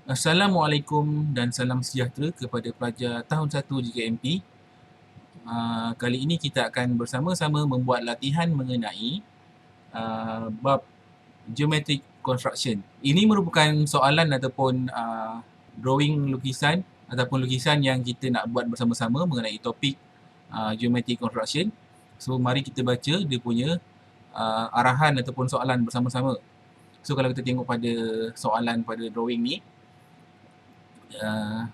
Assalamualaikum dan salam sejahtera kepada pelajar tahun 1 JKMP. Kali ini kita akan bersama-sama membuat latihan mengenai bab geometric construction. Ini merupakan soalan ataupun drawing lukisan ataupun lukisan yang kita nak buat bersama-sama mengenai topik geometric construction. So mari kita baca dia punya arahan ataupun soalan bersama-sama. So kalau kita tengok pada soalan pada drawing ni, uh,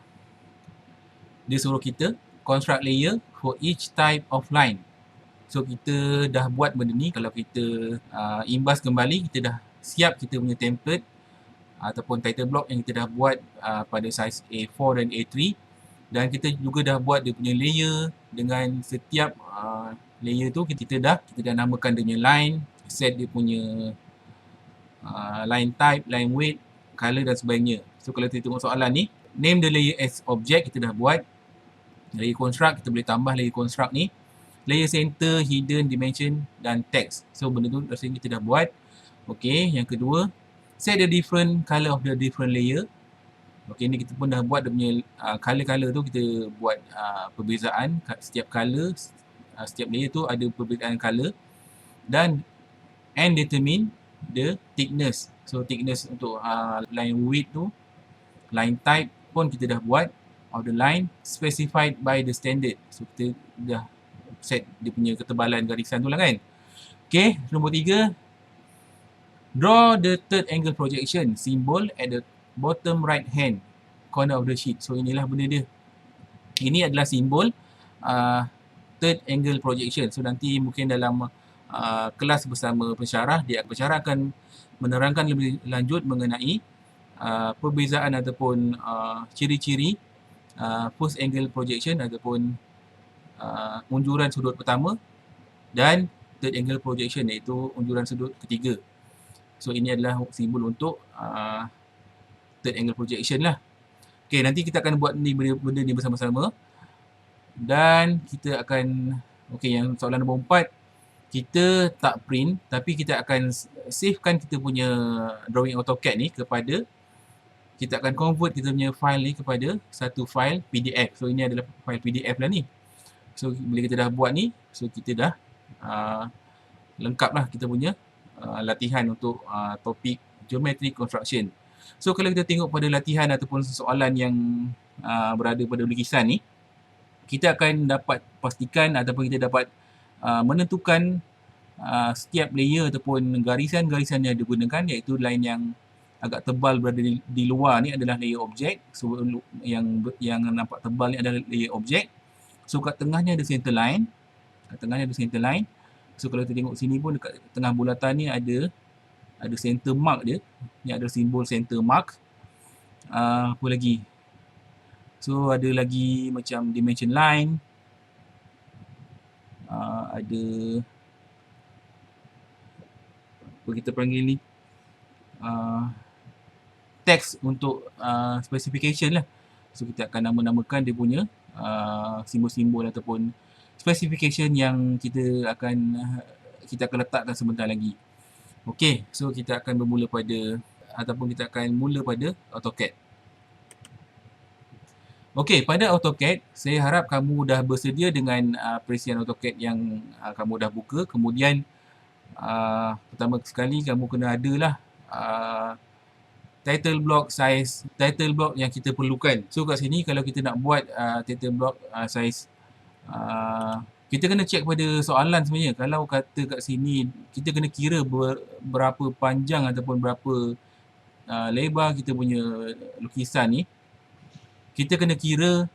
dia suruh kita construct layer for each type of line. So kita dah buat benda ni, kalau kita imbas kembali, kita dah siap kita punya template ataupun title block yang kita dah buat pada saiz A4 dan A3, dan kita juga dah buat dia punya layer. Dengan setiap layer tu kita dah namakan dia punya line, set dia punya line type, line weight, color dan sebagainya. So kalau kita tengok soalan ni, name the layer as object, kita dah buat. Layer construct, kita boleh tambah layer construct ni. Layer center, hidden, dimension dan text. So benda tu rasanya kita dah buat. Okay, yang kedua, set the different color of the different layer. Okay, ni kita pun dah buat dia punya color-color tu, kita buat perbezaan setiap color, setiap layer tu ada perbezaan color. Dan and determine the thickness. So thickness untuk line width tu, line type pun kita dah buat, of the line specified by the standard. So kita dah set dia punya ketebalan garisan tu lah kan. Okay, nombor 3, draw the third angle projection symbol at the bottom right hand corner of the sheet. So inilah benda dia. Ini adalah simbol third angle projection. So nanti mungkin dalam kelas bersama pensyarah, pensyarah akan menerangkan lebih lanjut mengenai perbezaan ataupun ciri-ciri first angle projection ataupun unjuran sudut pertama dan third angle projection, iaitu unjuran sudut ketiga. So ini adalah simbol untuk third angle projection lah. Okay, nanti kita akan buat ni benda ni bersama-sama. Dan kita akan, okay, yang soalan nombor 4, kita tak print tapi kita akan savekan kita punya drawing AutoCAD ni kepada, kita akan convert kita punya file ni kepada satu file PDF. So ini adalah file PDF lah ni. So bila kita dah buat ni, so kita dah lengkap lah kita punya latihan untuk topik geometric construction. So kalau kita tengok pada latihan ataupun soalan yang berada pada lukisan ni, kita akan dapat pastikan ataupun kita dapat menentukan setiap layer ataupun garisan-garisan yang digunakan, iaitu line yang agak tebal berada di luar ni adalah layer object. So yang nampak tebal ni adalah layer object. So kat tengahnya ada center line. So kalau kita tengok sini pun, dekat tengah bulatan ni ada center mark dia. Ni ada simbol center mark. Apa lagi? So ada lagi macam dimension line. Ada apa kita panggil ni? Text untuk specification lah. So kita akan namakan dia punya simbol-simbol ataupun specification yang kita akan letakkan sebentar lagi. Okey, so kita akan bermula pada AutoCAD. Okey, pada AutoCAD, saya harap kamu dah bersedia dengan perisian AutoCAD yang kamu dah buka. Kemudian pertama sekali kamu kena adalah title block yang kita perlukan. So kat sini kalau kita nak buat title block size, kita kena check pada soalan sebenarnya. Kalau kata kat sini kita kena kira berapa panjang ataupun berapa lebar kita punya lukisan ni, kita kena kira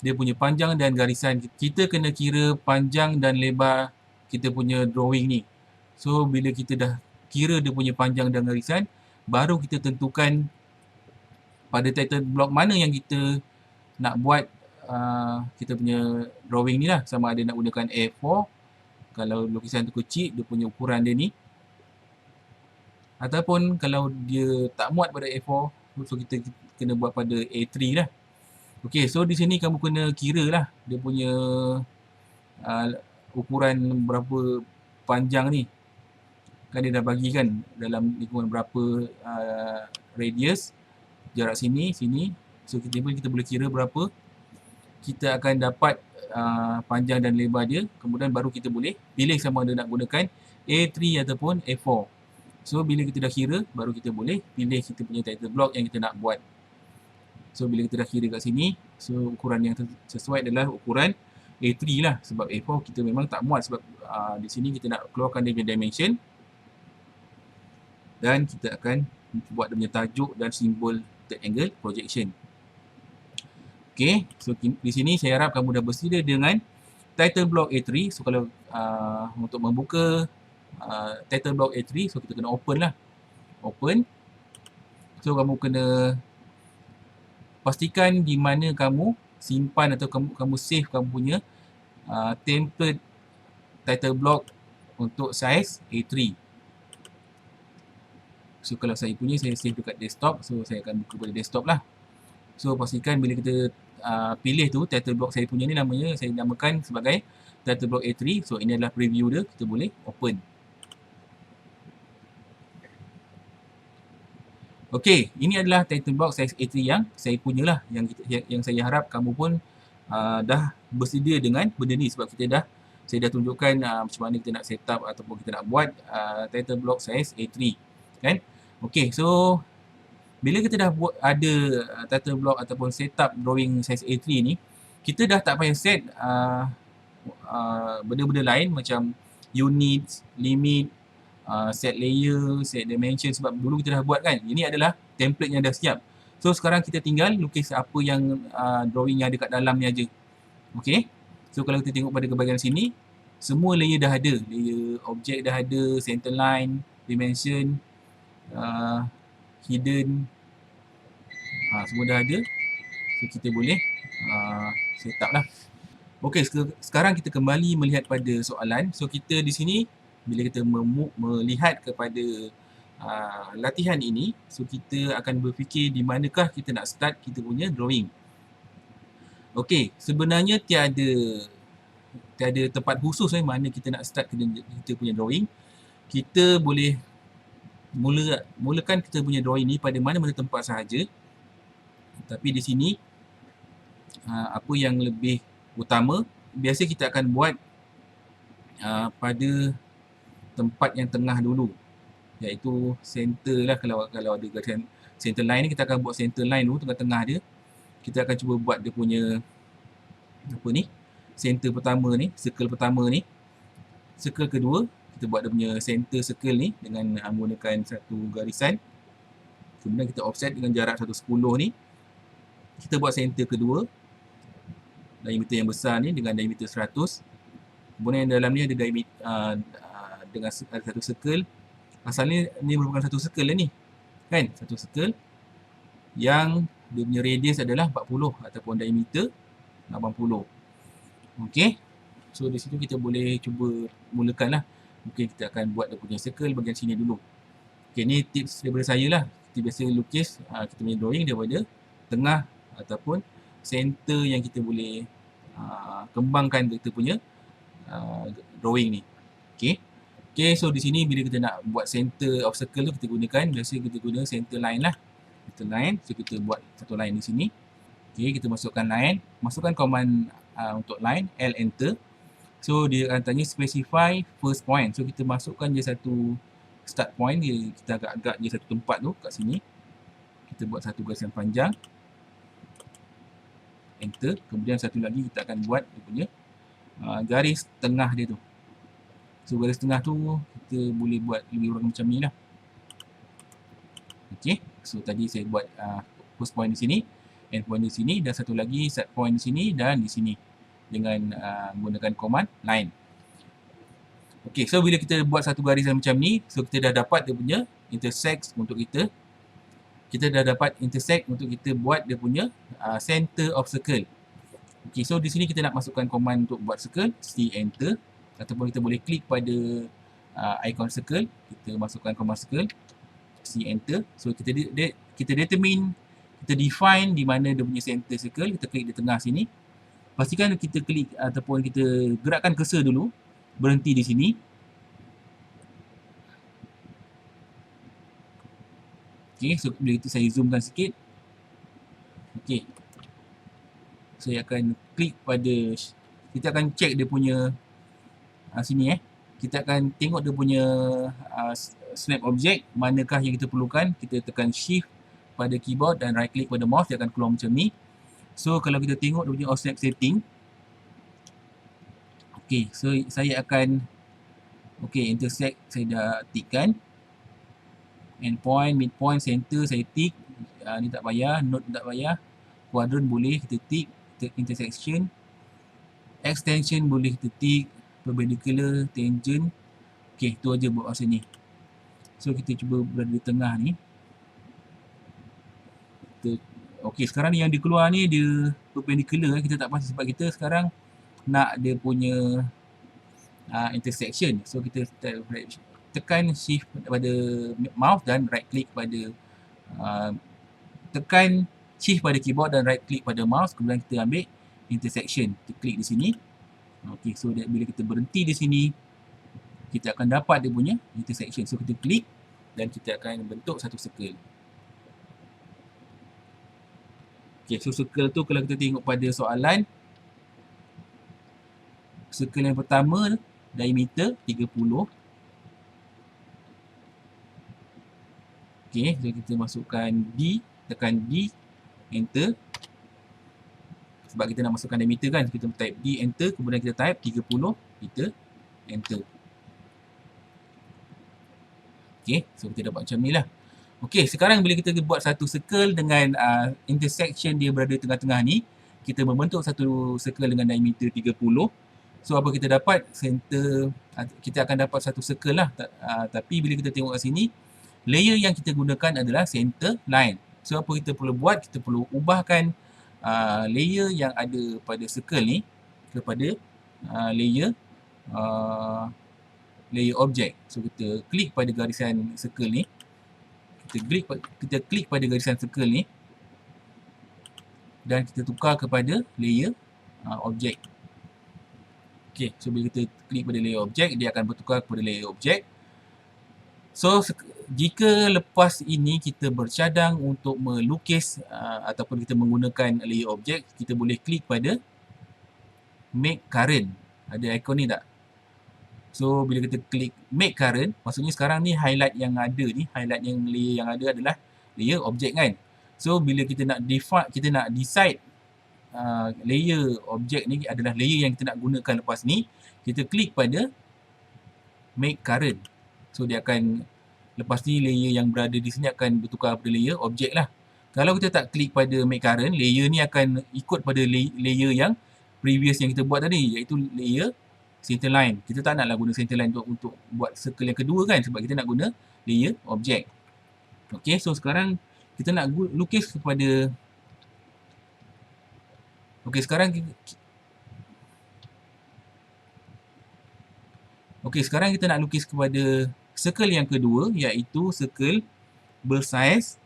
dia punya panjang dan garisan. Kita kena kira panjang dan lebar kita punya drawing ni. So bila kita dah kira dia punya panjang dan garisan, baru kita tentukan pada title block mana yang kita nak buat kita punya drawing ni lah. Sama ada nak gunakan A4 kalau lukisan tu kecil, dia punya ukuran dia ni, ataupun kalau dia tak muat pada A4, so kita kena buat pada A3 lah. Okey, so di sini kamu kena kira lah dia punya ukuran berapa panjang ni. Kan dia dah bagi kan dalam lingkungan berapa radius. jarak sini, sini. So kita boleh kira berapa kita akan dapat panjang dan lebar dia. Kemudian baru kita boleh pilih sama ada nak gunakan A3 ataupun A4. So bila kita dah kira, baru kita boleh pilih kita punya title block yang kita nak buat. So bila kita dah kira kat sini, so ukuran yang sesuai adalah ukuran A3 lah. Sebab A4 kita memang tak muat sebab di sini kita nak keluarkan dia punya dimension. Dan kita akan buat dia punya tajuk dan simbol third angle projection. Okay, so di sini saya harap kamu dah bersedia dengan title block A3. So kalau untuk membuka title block A3, so kita kena open lah. Open. So kamu kena pastikan di mana kamu simpan atau kamu save kamu punya template title block untuk size A3. So kalau saya punya, saya save dekat desktop. So saya akan buka pada desktop lah. So pastikan bila kita pilih tu title block saya punya ni, namanya saya namakan sebagai title block A3. So ini adalah preview dia, kita boleh open. Okey, ini adalah title block size A3 yang saya punyalah, yang saya harap kamu pun dah bersedia dengan benda ni sebab saya dah tunjukkan macam mana kita nak set up ataupun kita nak buat title block size A3 kan. Okey, so bila kita dah buat ada title block ataupun setup drawing size A3 ni, kita dah tak payah set benda-benda lain macam units, limit, set layer, set dimension sebab dulu kita dah buat kan. Ini adalah template yang dah siap. So sekarang kita tinggal lukis apa yang drawing yang ada kat dalam ni aja. Okey. So kalau kita tengok pada bahagian sini, semua layer dah ada. Layer objek dah ada, center line, dimension, hidden, semua dah ada. So kita boleh set up lah. Okey, sekarang kita kembali melihat pada soalan. So kita di sini bila kita melihat kepada latihan ini, so kita akan berfikir di manakah kita nak start kita punya drawing. Okey, sebenarnya tiada tempat khusus mana kita nak start kita punya drawing. Kita boleh mulakan kita punya drawing ni pada mana-mana tempat sahaja. Tapi di sini apa yang lebih utama, biasa kita akan buat pada tempat yang tengah dulu, iaitu center lah. Kalau ada garisan center line ni, kita akan buat center line dulu, tengah-tengah dia. Kita akan cuba buat dia punya center pertama ni, circle pertama ni. Circle kedua, kita buat dia punya center circle ni dengan menggunakan satu garisan. Kemudian kita offset dengan jarak 110 ni. Kita buat center kedua, diameter yang besar ni dengan diameter 100. Kemudian dalam ni ada diameter dengan satu circle. Asalnya ni merupakan satu circle lah ni, kan? Satu circle yang dia punya radius adalah 40 ataupun diameter 80. Okey. So di situ kita boleh cuba mulakan lah. Mungkin kita akan buat dia punya circle bahagian sini dulu. Okey, ni tips daripada saya lah. Kita biasa lukis kita punya drawing daripada tengah ataupun center yang kita boleh kembangkan kita punya drawing ni. Okey. Okey, so di sini bila kita nak buat center of circle tu, kita gunakan, biasa kita guna center line lah. Center line, so kita buat satu line di sini. Okey, kita masukkan line, masukkan command untuk line, L enter. So dia akan tanya specify first point. So kita masukkan je satu start point dia, kita agak-agak je satu tempat tu kat sini. Kita buat satu garisan panjang. Enter. Kemudian satu lagi kita akan buat dia punya garis tengah dia tu. So garis tengah tu kita boleh buat lebih kurang macam ni lah. Okey. So tadi saya buat first point di sini, end point di sini, dan satu lagi set point di sini dan di sini dengan menggunakan command line. Okey, so bila kita buat satu garisan macam ni, so kita dah dapat dia punya intersect untuk kita dah dapat intersect untuk kita buat dia punya center of circle. Okey, so di sini kita nak masukkan command untuk buat circle, C enter, ataupun kita boleh klik pada icon circle, kita masukkan command circle, C enter. So kita determine, kita define di mana dia punya center circle, kita klik di tengah sini. Pastikan kita klik ataupun kita gerakkan cursor dulu, berhenti di sini. Okey, so bila itu saya zoomkan sikit. Okey. Saya akan klik pada, kita akan check dia punya sini kita akan tengok dia punya snap object, manakah yang kita perlukan. Kita tekan shift pada keyboard dan right click pada mouse, dia akan keluar macam ni. So kalau kita tengok dia punya offset setting, okey, so saya akan intersect saya dah tikkan, endpoint, midpoint, center saya tik, ni tak payah, node tak payah, quadrant boleh kita tik, intersection, extension boleh kita tik, perpendicular, tangent. Okey, tu aja buat masa ni. So kita cuba berada di tengah ni. Okey, sekarang ni yang dia keluar ni dia perpendicular, kita tak pasti sebab kita sekarang nak dia punya intersection. So kita tekan shift pada mouse dan right click pada tekan shift pada keyboard dan right click pada mouse, kemudian kita ambil intersection, kita klik di sini. Okey, so bila kita berhenti di sini, kita akan dapat dia punya intersection. So kita klik dan kita akan bentuk satu circle. Okey, so circle tu kalau kita tengok pada soalan, circle yang pertama diameter 30. Okey, so kita masukkan D, tekan D, enter. Sebab kita nak masukkan diameter kan, kita type D, enter, kemudian kita type 30, kita enter. Okey, so kita dapat macam ni lah. Okey, sekarang bila kita buat satu circle dengan intersection dia berada tengah-tengah ni, kita membentuk satu circle dengan diameter 30. So apa kita dapat? Center, kita akan dapat satu circle lah. Tapi bila kita tengok kat sini, layer yang kita gunakan adalah center line. So apa kita perlu buat? Kita perlu ubahkan layer yang ada pada circle ni kepada layer object. So kita klik pada garisan circle ni, kita klik pada garisan circle ni dan kita tukar kepada layer object. Okey, so bila kita klik pada layer object, dia akan bertukar kepada layer object. So jika lepas ini kita bercadang untuk melukis ataupun kita menggunakan layer object, kita boleh klik pada make current. Ada ikon ni tak? So bila kita klik make current, maksudnya sekarang ni highlight yang ada ni, highlight yang layer yang ada adalah layer object kan. So bila kita nak define, kita nak decide layer object ni adalah layer yang kita nak gunakan lepas ni, kita klik pada make current. So dia akan, lepas ni layer yang berada di sini akan bertukar pada layer object lah. Kalau kita tak klik pada make current, layer ni akan ikut pada layer yang previous yang kita buat tadi, iaitu layer center line. Kita tak naklah guna center line untuk buat circle yang kedua kan, sebab kita nak guna layer object. Okey, so sekarang kita nak lukis kepada, sekarang kita nak lukis kepada circle yang kedua, iaitu circle bersaiz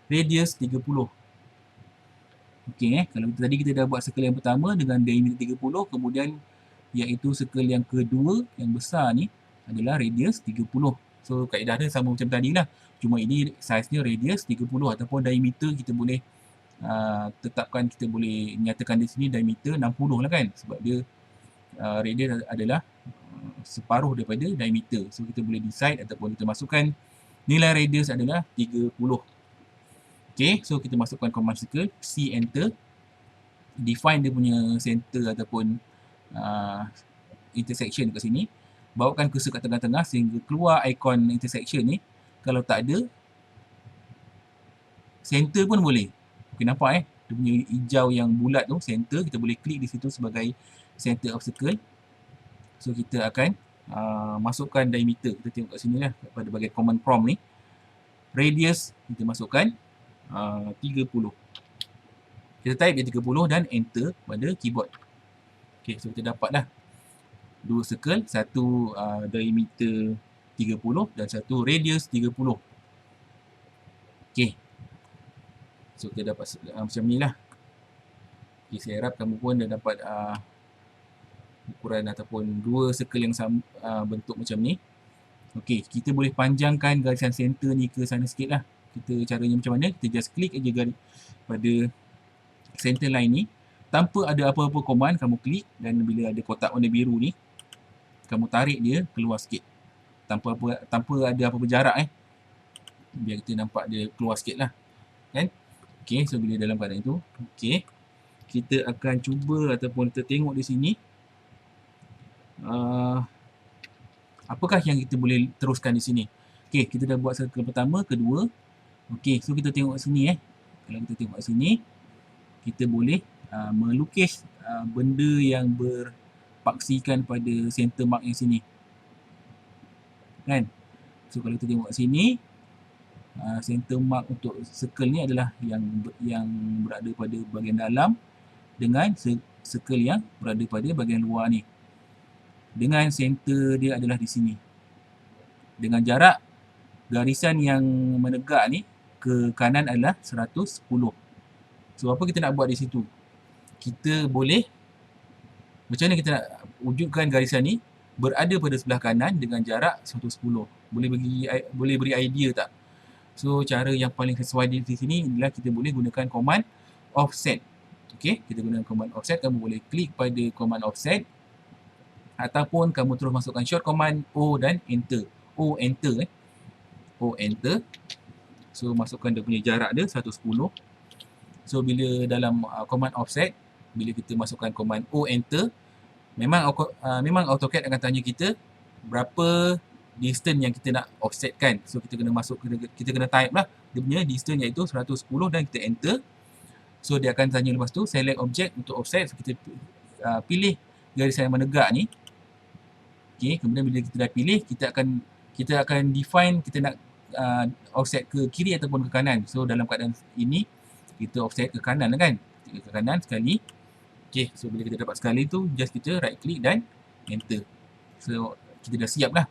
radius 30. Okey, kalau tadi kita dah buat circle yang pertama dengan diameter 30, kemudian iaitu circle yang kedua yang besar ni adalah radius 30. So kaedah dia sama macam tadi lah, cuma ini saiznya radius 30 ataupun diameter kita boleh tetapkan, kita boleh nyatakan di sini diameter 60 lah kan, sebab dia radius adalah separuh daripada diameter. So kita boleh decide ataupun kita masukkan nilai radius adalah 30. Okay, so kita masukkan command circle, C enter, define dia punya center ataupun intersection kat sini, bawakan cursor kat tengah-tengah sehingga keluar ikon intersection ni. Kalau tak ada center pun boleh. Okay, nampak dia punya hijau yang bulat tu, center, kita boleh klik di situ sebagai center of circle. So kita akan masukkan diameter, kita tengok kat sini lah pada bahagian command prompt ni. Radius kita masukkan 30. Kita type dia 30 dan enter pada keyboard. Okay, so kita dapatlah dua circle, satu diameter 30 dan satu radius 30. Okay, so kita dapat macam ni lah. Okay, saya harap kamu pun dah dapat ukuran ataupun dua circle yang sama, bentuk macam ni. Okay, kita boleh panjangkan garisan center ni ke sana sikit lah. Kita caranya macam mana? Kita just klik aja pada center line ni. Tanpa ada apa-apa command, kamu klik dan bila ada kotak warna biru ni, kamu tarik dia keluar sikit. Tanpa ada apa-apa jarak biar kita nampak dia keluar sikit lah. Kan? Okay, so bila dalam keadaan itu, okay, kita akan cuba ataupun kita tengok di sini apakah yang kita boleh teruskan di sini. Okay, kita dah buat circle pertama, kedua. Okay, so kita tengok sini Kalau kita tengok sini, kita boleh melukis benda yang berpaksikan pada center mark yang sini. Kan? So kalau kita tengok sini, center mark untuk circle ni adalah yang berada pada bahagian dalam dengan circle yang berada pada bahagian luar ni. Dengan center dia adalah di sini. Dengan jarak garisan yang menegak ni ke kanan adalah 110. So apa kita nak buat di situ? Kita boleh, macam mana kita nak wujudkan garisan ni berada pada sebelah kanan dengan jarak 110. Boleh beri idea tak? So cara yang paling sesuai di sini adalah kita boleh gunakan command offset. Okay, kita gunakan command offset. Kamu boleh klik pada command offset ataupun kamu terus masukkan short command O dan enter. O enter. So masukkan dia punya jarak dia 110. So bila dalam command offset, bila kita masukkan command O enter, memang AutoCAD akan tanya kita berapa distance yang kita nak offsetkan. So kita kena type lah dia punya distance iaitu 110 dan kita enter. So dia akan tanya lepas tu select object untuk offset. So kita pilih garisan yang menegak ni. Okay, kemudian bila kita dah pilih, kita akan define kita nak offset ke kiri ataupun ke kanan. So dalam keadaan ini kita offset ke kanan lah kan. Ke kanan sekali. Okay, so bila kita dapat sekali tu, just kita right click dan enter. So kita dah siap lah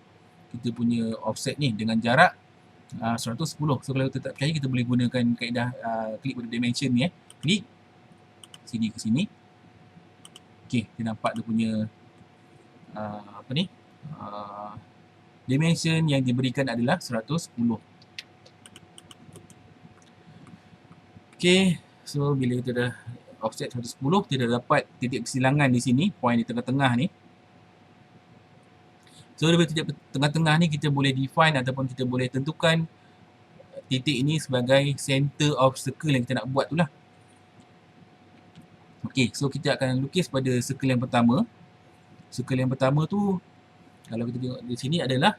kita punya offset ni dengan jarak 110. So kalau kita tak percaya, kita boleh gunakan kaedah klik pada dimension ni klik sini ke sini. Okay, kita nampak dia punya dimension yang diberikan adalah 110. Okay, so bila kita dah offset 110, kita dah dapat titik kesilangan di sini, point di tengah-tengah ni. So dari titik tengah-tengah ni kita boleh define ataupun kita boleh tentukan titik ini sebagai center of circle yang kita nak buat tu lah. Okay, so kita akan lukis pada circle yang pertama. Circle yang pertama tu, kalau kita tengok di sini adalah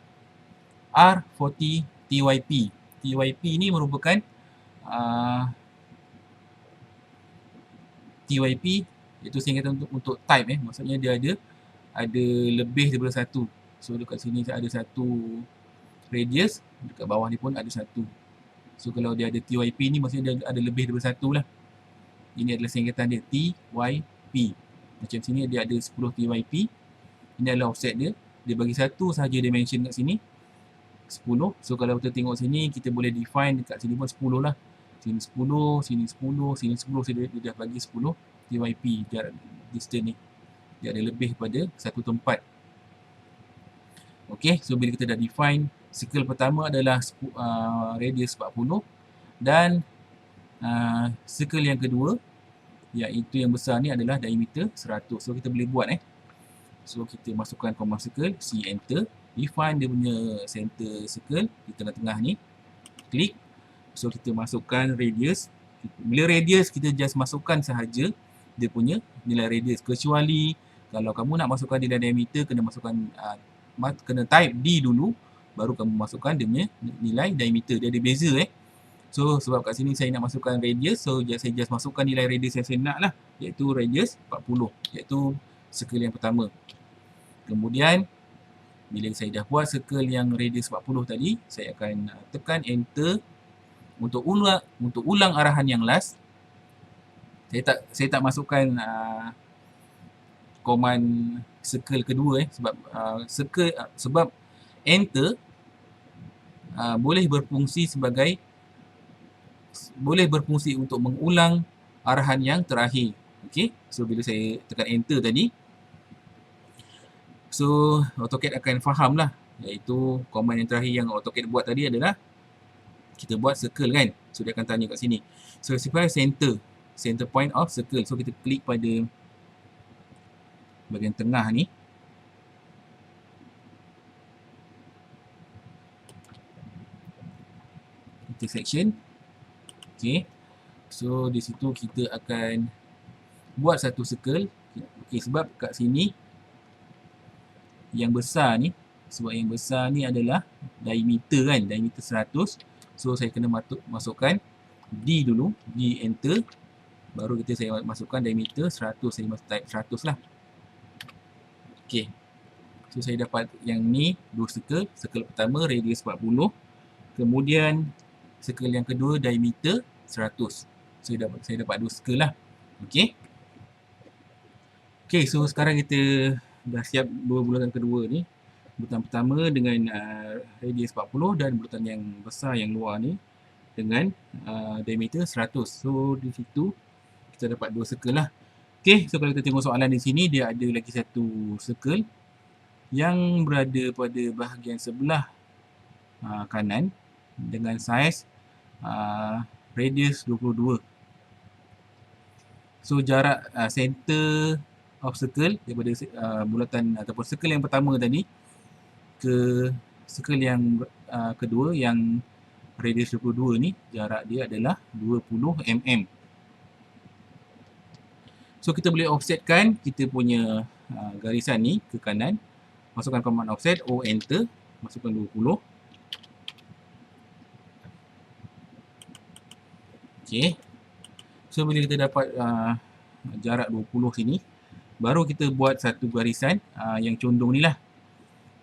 R40 TYP. TYP ni merupakan TYP iaitu singkatan untuk type maksudnya dia ada lebih daripada satu. So dekat sini ada satu radius, dekat bawah ni pun ada satu. So kalau dia ada TYP ni maksudnya dia ada lebih daripada satu lah. Ini adalah singkatan dia TYP. Macam sini dia ada 10 TYP. Ini adalah offset dia. Dia bagi satu sahaja dimension kat sini 10. So kalau kita tengok sini, kita boleh define dekat sini pun 10 lah. Sini 10, sini 10, sini 10. So dia dah bagi 10 TYP jarak distance ni. Dia ada lebih pada satu tempat. Okay, so bila kita dah define, circle pertama adalah radius 40 dan circle yang kedua iaitu yang besar ni adalah diameter 100. So kita boleh buat So kita masukkan command circle, C enter, define dia punya center circle di tengah-tengah ni, klik. So kita masukkan radius. Bila radius kita just masukkan sahaja dia punya nilai radius, kecuali kalau kamu nak masukkan nilai diameter kena masukkan kena type D dulu baru kamu masukkan dia punya nilai diameter. Dia ada beza So sebab kat sini saya nak masukkan radius, so saya just masukkan nilai radius yang saya nak lah, iaitu radius 40, iaitu circle yang pertama. Kemudian bila saya dah buat circle yang radius 40 tadi, saya akan tekan enter untuk ulang arahan yang last. Saya tak masukkan command circle kedua sebab enter boleh berfungsi untuk mengulang arahan yang terakhir. Okey, so bila saya tekan enter tadi, so AutoCAD akan faham lah, iaitu command yang terakhir yang AutoCAD buat tadi adalah kita buat circle kan. So dia akan tanya kat sini. So specify center point of circle. So kita klik pada bahagian tengah ni. Intersection. Okay. So di situ kita akan buat satu circle. Okay, sebab kat sini yang besar ni, sebab yang besar ni adalah diameter kan, diameter 100. So saya kena masukkan D dulu, D enter. Baru saya masukkan diameter 100, saya type 100 lah. Okay. So saya dapat yang ni dua circle. Circle pertama radius 40. Kemudian circle yang kedua diameter 100. Saya dapat dua circle lah. Okay. Okay, so sekarang kita dah siap dua bulatan kedua ni. Bulatan pertama dengan radius 40 dan bulatan yang besar yang luar ni dengan diameter 100. So di situ kita dapat dua circle lah. Okay, so kalau kita tengok soalan di sini, dia ada lagi satu circle yang berada pada bahagian sebelah kanan dengan saiz radius 22. So jarak center of circle daripada bulatan ataupun circle yang pertama tadi ke circle yang kedua yang radius 22 ni, jarak dia adalah 20 mm. So kita boleh offsetkan kita punya garisan ni ke kanan. Masukkan command offset, O enter, masukkan 20. Okay. So bila kita dapat jarak 20 sini, baru kita buat satu garisan yang condong ni lah.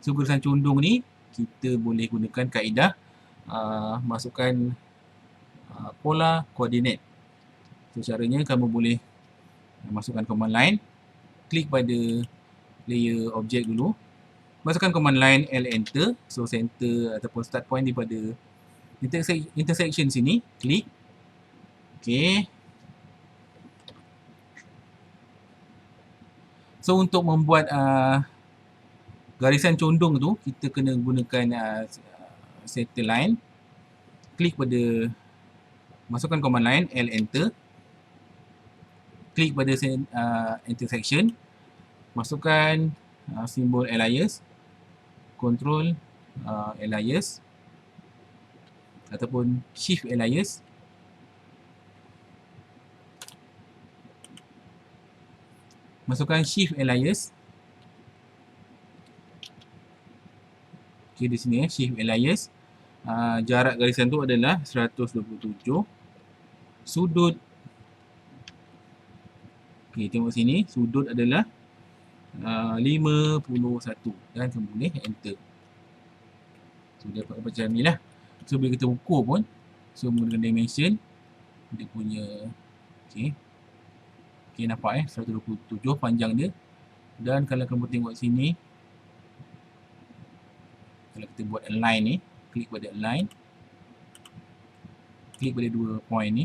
So garisan condong ni kita boleh gunakan kaedah masukkan polar coordinate. So caranya kamu boleh masukkan command line, klik pada layer object dulu, masukkan command line L enter. So center ataupun start point daripada intersection sini, klik. Okay. So untuk membuat garisan condong tu, kita kena gunakan center line. Klik pada, masukkan command line L enter. Klik pada intersection. Masukkan simbol alias. Control alias. Ataupun shift alias. Masukkan shift alias. Okay, di sini shift alias. Jarak garisan tu adalah 127. Sudut, okay, tengok sini, sudut adalah 51 dan kita boleh enter. So dia dapat macam ni lah. So bila kita ukur pun, so menggunakan dimension dia punya, okay. Okay, nampak 127 panjang dia. Dan kalau kamu tengok sini, kalau kita buat align ni, klik pada align, klik pada dua point ni.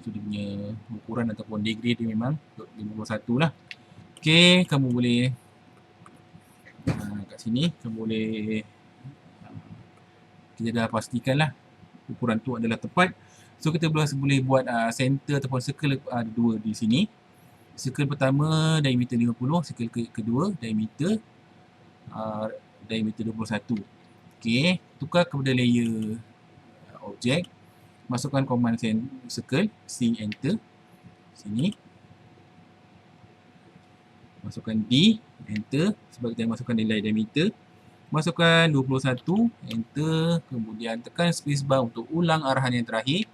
So dia punya ukuran ataupun degree dia memang 51 lah. Okay, kamu boleh kat sini kamu boleh kita dah pastikan lah ukuran tu adalah tepat. So kita boleh buat center ataupun circle ada dua di sini. Circle pertama diameter 50, circle kedua diameter 21. Okay, tukar kepada layer object, masukkan command circle, C enter. Sini masukkan D enter sebab kita masukkan nilai diameter. Masukkan 21 enter, kemudian tekan spacebar untuk ulang arahan yang terakhir.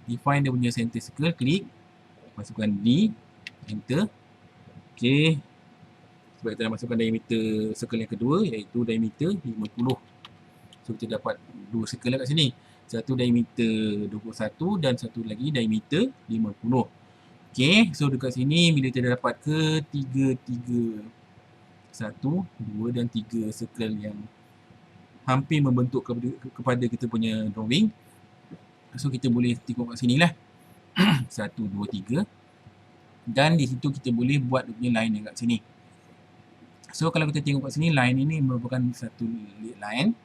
Define dia punya center circle, klik, masukkan D enter. Okay, sebab kita dah masukkan diameter circle yang kedua iaitu diameter 50. So kita dapat dua circle kat sini, satu diameter 21 dan satu lagi diameter 50. Okay, so dekat sini bila kita dah dapat ketiga 1, 2 dan 3 circle yang hampir membentuk kepada kita punya drawing. So kita boleh tengok kat sini lah 1, 2, 3. Dan di situ kita boleh buat dia punya line dekat sini. So kalau kita tengok kat sini, line ini merupakan satu line.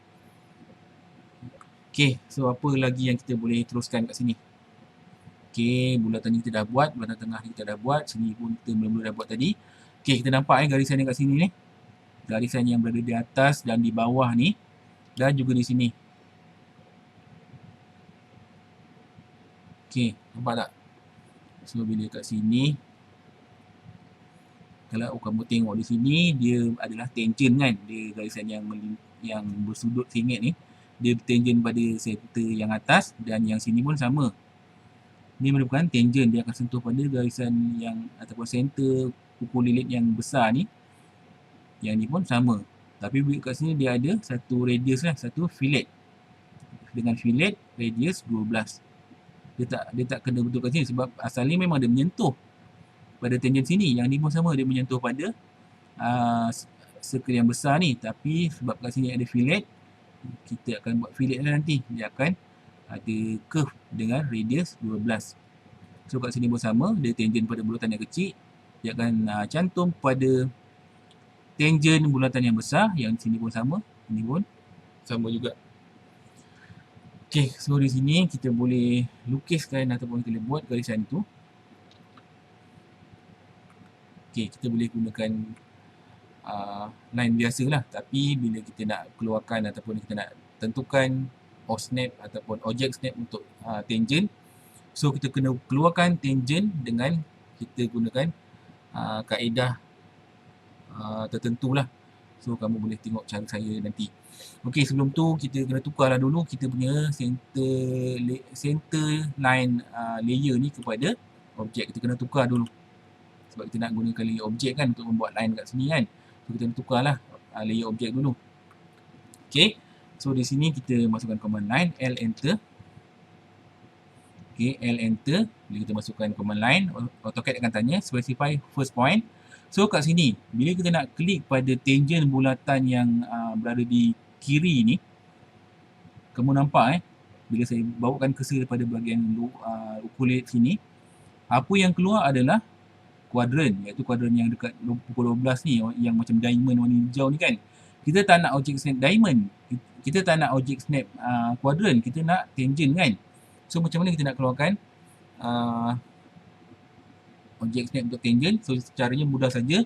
Okay, so apa lagi yang kita boleh teruskan kat sini? Okay, bulatan ni kita dah buat, bulatan tengah ni kita dah buat, sini pun kita mula-mula dah buat tadi. Okay, kita nampak garisan yang kat sini ni. Garisan yang berada di atas dan di bawah ni, dan juga di sini. Okay, nampak tak? So, bila kat sini, kalau kamu tengok di sini, dia adalah tangent kan. Dia garisan yang bersudut singit ni. Dia tangent pada center yang atas dan yang sini pun sama. Ini merupakan tangent, dia akan sentuh pada garisan yang ataupun center kuku lilit yang besar ni. Yang ni pun sama. Tapi kat sini dia ada satu radius lah, satu fillet. Dengan fillet radius 12. Dia tak kena betul kat sini sebab asalnya memang dia menyentuh pada tangent sini. Yang ni pun sama, dia menyentuh pada circle yang besar ni. Tapi sebab kat sini ada fillet, kita akan buat fillet lah nanti. Dia akan ada curve dengan radius 12. So kat sini pun sama, dia tangent pada bulatan yang kecil. Dia akan cantum pada tangent bulatan yang besar. Yang sini pun sama, ini pun sama juga. Okay, so di sini kita boleh lukiskan ataupun kita boleh buat garisan itu. Okay, kita boleh gunakan line biasa lah. Tapi bila kita nak keluarkan ataupun kita nak tentukan snap ataupun object snap untuk tangent, so kita kena keluarkan tangent dengan kita gunakan kaedah tertentu lah. So kamu boleh tengok cara saya nanti. Okey, sebelum tu kita kena tukarlah dulu kita punya center line layer ni kepada objek. Kita kena tukar dulu. Sebab kita nak gunakan layer objek kan untuk membuat line kat sini kan. So kita kena tukarlah layer objek dulu. Okey. So di sini kita masukkan command line L enter. Okey, L enter. Bila kita masukkan command line, AutoCAD akan tanya specify first point. So kat sini, bila kita nak klik pada tangent bulatan yang berada di kiri ni, kamu nampak bila saya bawakan cursor pada bahagian ukulit sini, apa yang keluar adalah kuadran, iaitu kuadran yang dekat pukul 12 ni, yang macam diamond warna hijau ni kan. Kita tak nak object snap diamond, kita tak nak object snap kuadran, kita nak tangent kan. So macam mana kita nak keluarkan object snap untuk tangent? So caranya mudah saja.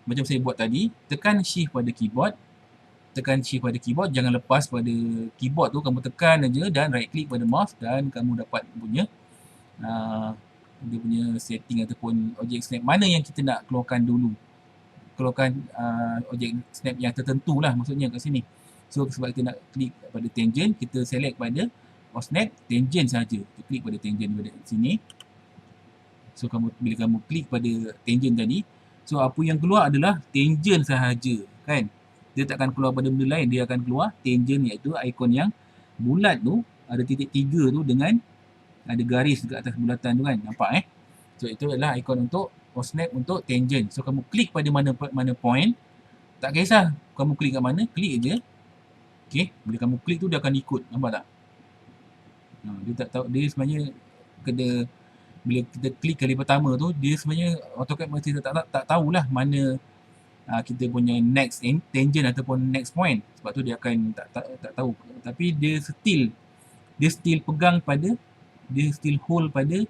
Macam saya buat tadi, tekan shift pada keyboard. Tekan shift pada keyboard, jangan lepas pada keyboard tu, kamu tekan aja dan right click pada mouse dan kamu dapat punya dia punya setting ataupun object snap mana yang kita nak keluarkan dulu. Keluarkan object snap yang tertentu lah maksudnya kat sini. So sebab kita nak klik pada tangent, kita select pada snap tangent saja. Kita klik pada tangent pada sini. So bila kamu klik pada tangent tadi, so apa yang keluar adalah tangent sahaja kan. Dia tak akan keluar benda-benda lain, dia akan keluar tangent, iaitu ikon yang bulat tu, ada titik 3 tu dengan ada garis dekat atas bulatan tu kan. Nampak So itu adalah ikon untuk snap untuk tangent. So kamu klik pada mana point, tak kisah kamu klik kat mana, klik je. Okey, bila kamu klik tu dia akan ikut. Nampak tak? Dia tak tahu, dia sebenarnya kena bila kita klik kali pertama tu, dia sebenarnya AutoCAD masih tak tahulah mana kita punya next tangent ataupun next point. Sebab tu dia akan tak tahu. Tapi dia still pegang pada, dia still hold pada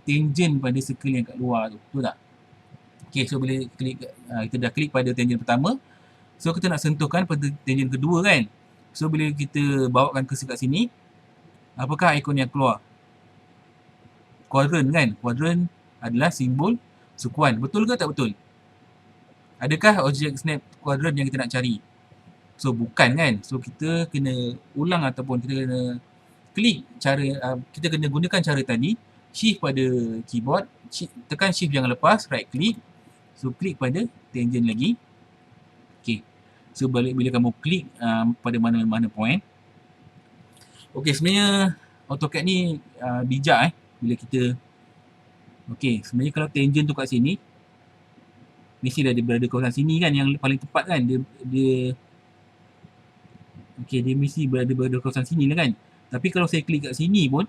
tangent pada circle yang kat luar tu. Betul tak? Okay, so bila kita dah klik pada tangent pertama, so kita nak sentuhkan pada tangent kedua kan. So bila kita bawakan cursor kat sini, apakah ikon yang keluar? Quadrant kan. Quadrant adalah simbol sukuan. Betul ke tak betul? Adakah object snap quadrant yang kita nak cari? So bukan kan. So kita kena ulang ataupun kita kena klik cara, kita kena gunakan cara tadi. Shift pada keyboard, tekan shift jangan lepas, right click. So klik pada tangent lagi. Okay. So bila kamu klik pada mana-mana point. Okay, sebenarnya AutoCAD ni bijak bila kita, okay, sebenarnya kalau tangent tu kat sini, mesti dah berada kawasan sini kan, yang paling tepat kan. Dia okay, dia mesti berada kawasan sini lah kan. Tapi kalau saya klik kat sini pun,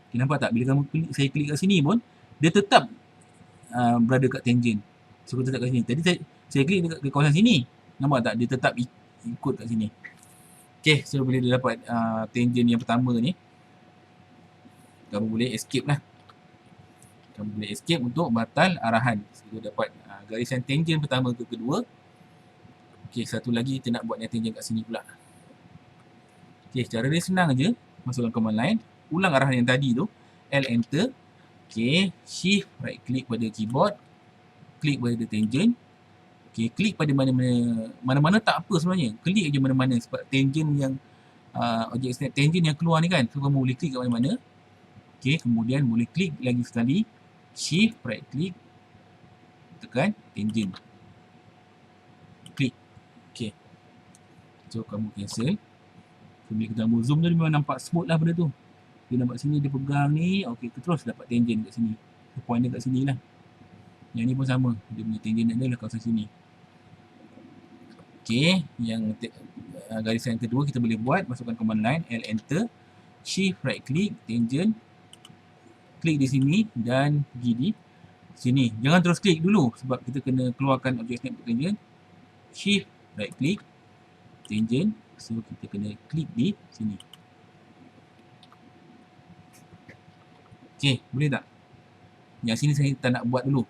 okay, nampak tak? Bila saya klik kat sini pun, dia tetap berada kat tangent. So kita tetap kat sini. Tadi saya klik dekat kawasan sini, nampak tak? Dia tetap ikut kat sini. Okay, so bila dia dapat tangent yang pertama ni, kamu boleh escape lah. Kamu boleh escape untuk batal arahan. So, dia dapat garisan tangent pertama ke kedua. Okay, satu lagi kita nak buat yang tangent kat sini pula. Okay, cara dia senang je. Masukkan command line, ulang arahan yang tadi tu, L enter. Okay, shift right click pada keyboard, klik pada tangent. Okay, klik pada mana-mana tak apa sebenarnya. Klik aja mana-mana sebab tangent yang objek snap tangent yang keluar ni kan. So kamu boleh klik kat mana-mana. Okay, kemudian boleh klik lagi sekali, shift right click, tekan tangent, klik. Okay, so kamu cancel. So, bila kita zoom tu dia memang nampak smooth lah benda tu. Dia nampak sini dia pegang ni, okay, terus dapat tangent kat sini. So, point dia kat sini lah. Yang ni pun sama, dia punya tangent dia lah kawasan sini. Okay, yang garisan yang kedua kita boleh buat, masukkan command line, L enter, shift right click, tangent, klik di sini dan pergi di sini. Jangan terus klik dulu sebab kita kena keluarkan objek snap tangent. Shift right click, tangent, so kita kena klik di sini. Okay, boleh tak? Yang sini saya tak nak buat dulu.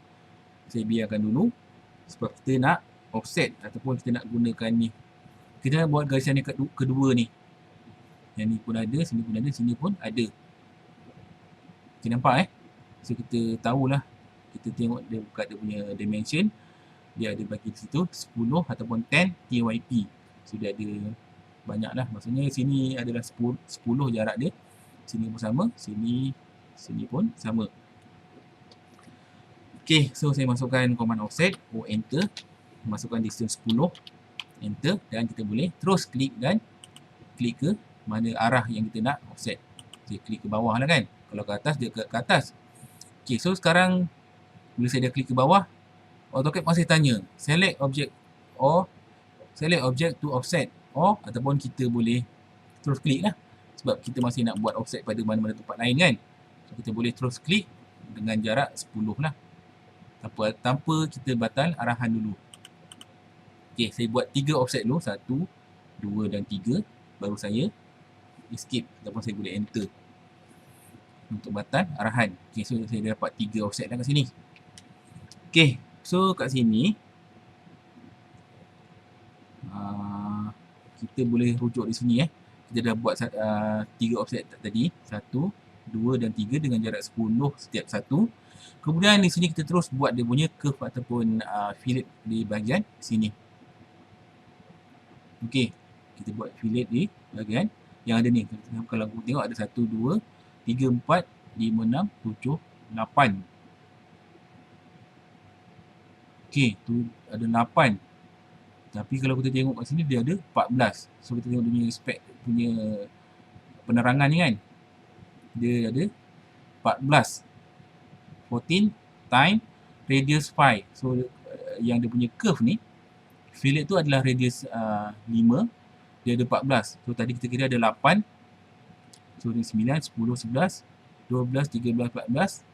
Saya biarkan dulu sebab kita nak offset ataupun kita nak gunakan ni. Kita nak buat garisan yang kedua ni. Yang ni pun ada, sini pun ada, sini pun ada. Okay, nampak So kita tahulah, kita tengok dia buka dia punya dimension. Dia ada bagi di situ 10 ataupun 10 TYP. So dia ada banyak lah. Maksudnya sini adalah 10 jarak dia. Sini pun sama, sini pun sama. Okay, so saya masukkan command offset, enter, masukkan distance 10, enter, dan kita boleh terus klik dan klik ke mana arah yang kita nak offset. Saya klik ke bawah lah kan. Kalau ke atas, dia ke atas. Okay, so sekarang bila saya dah klik ke bawah, AutoCAD masih tanya select object to offset, ataupun kita boleh terus klik lah sebab kita masih nak buat offset pada mana-mana tempat lain kan. So kita boleh terus klik dengan jarak 10 lah, tanpa kita batal arahan dulu. Okay, saya buat 3 offset dulu, 1, 2 dan 3, baru saya escape ataupun saya boleh enter untuk batal arahan. Okay, so saya dah dapat 3 offset dah kat sini. Okay, so kat sini kita boleh rujuk di sini kita dah buat 3 offset tadi, 1, 2 dan 3 dengan jarak 10 setiap satu. Kemudian di sini kita terus buat dia punya curve ataupun fillet di bahagian sini. Okey, kita buat fillet di bahagian yang ada ni. Kalau aku tengok ada 1, 2, 3, 4, 5, 6, 7, 8. Okey, tu ada 8. Tapi kalau kita tengok kat sini dia ada 14. So kita tengok dia punya spek punya penerangan ni kan. Dia ada 14. 14 time radius 5. So yang dia punya curve ni, fillet tu adalah radius 5, dia ada 14. So tadi kita kira ada 8. So ni 9, 10, 11, 12, 13, 14.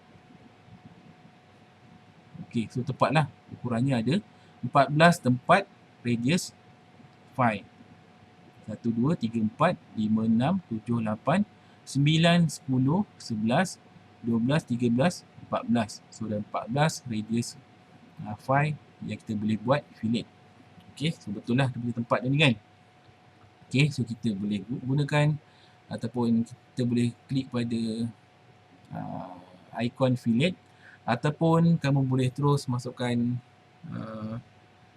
Okey, so tepatlah ukurannya ada 14 tempat radius 5. 1, 2, 3, 4, 5, 6, 7, 8, 9, 10, 11, 12, 13, 14. So ada 14 radius 5 yang kita boleh buat fillet. Okey, so betul lah dia punya tempat dia ni kan. Okey, so kita boleh gunakan ataupun kita boleh klik pada ikon fillet, ataupun kamu boleh terus masukkan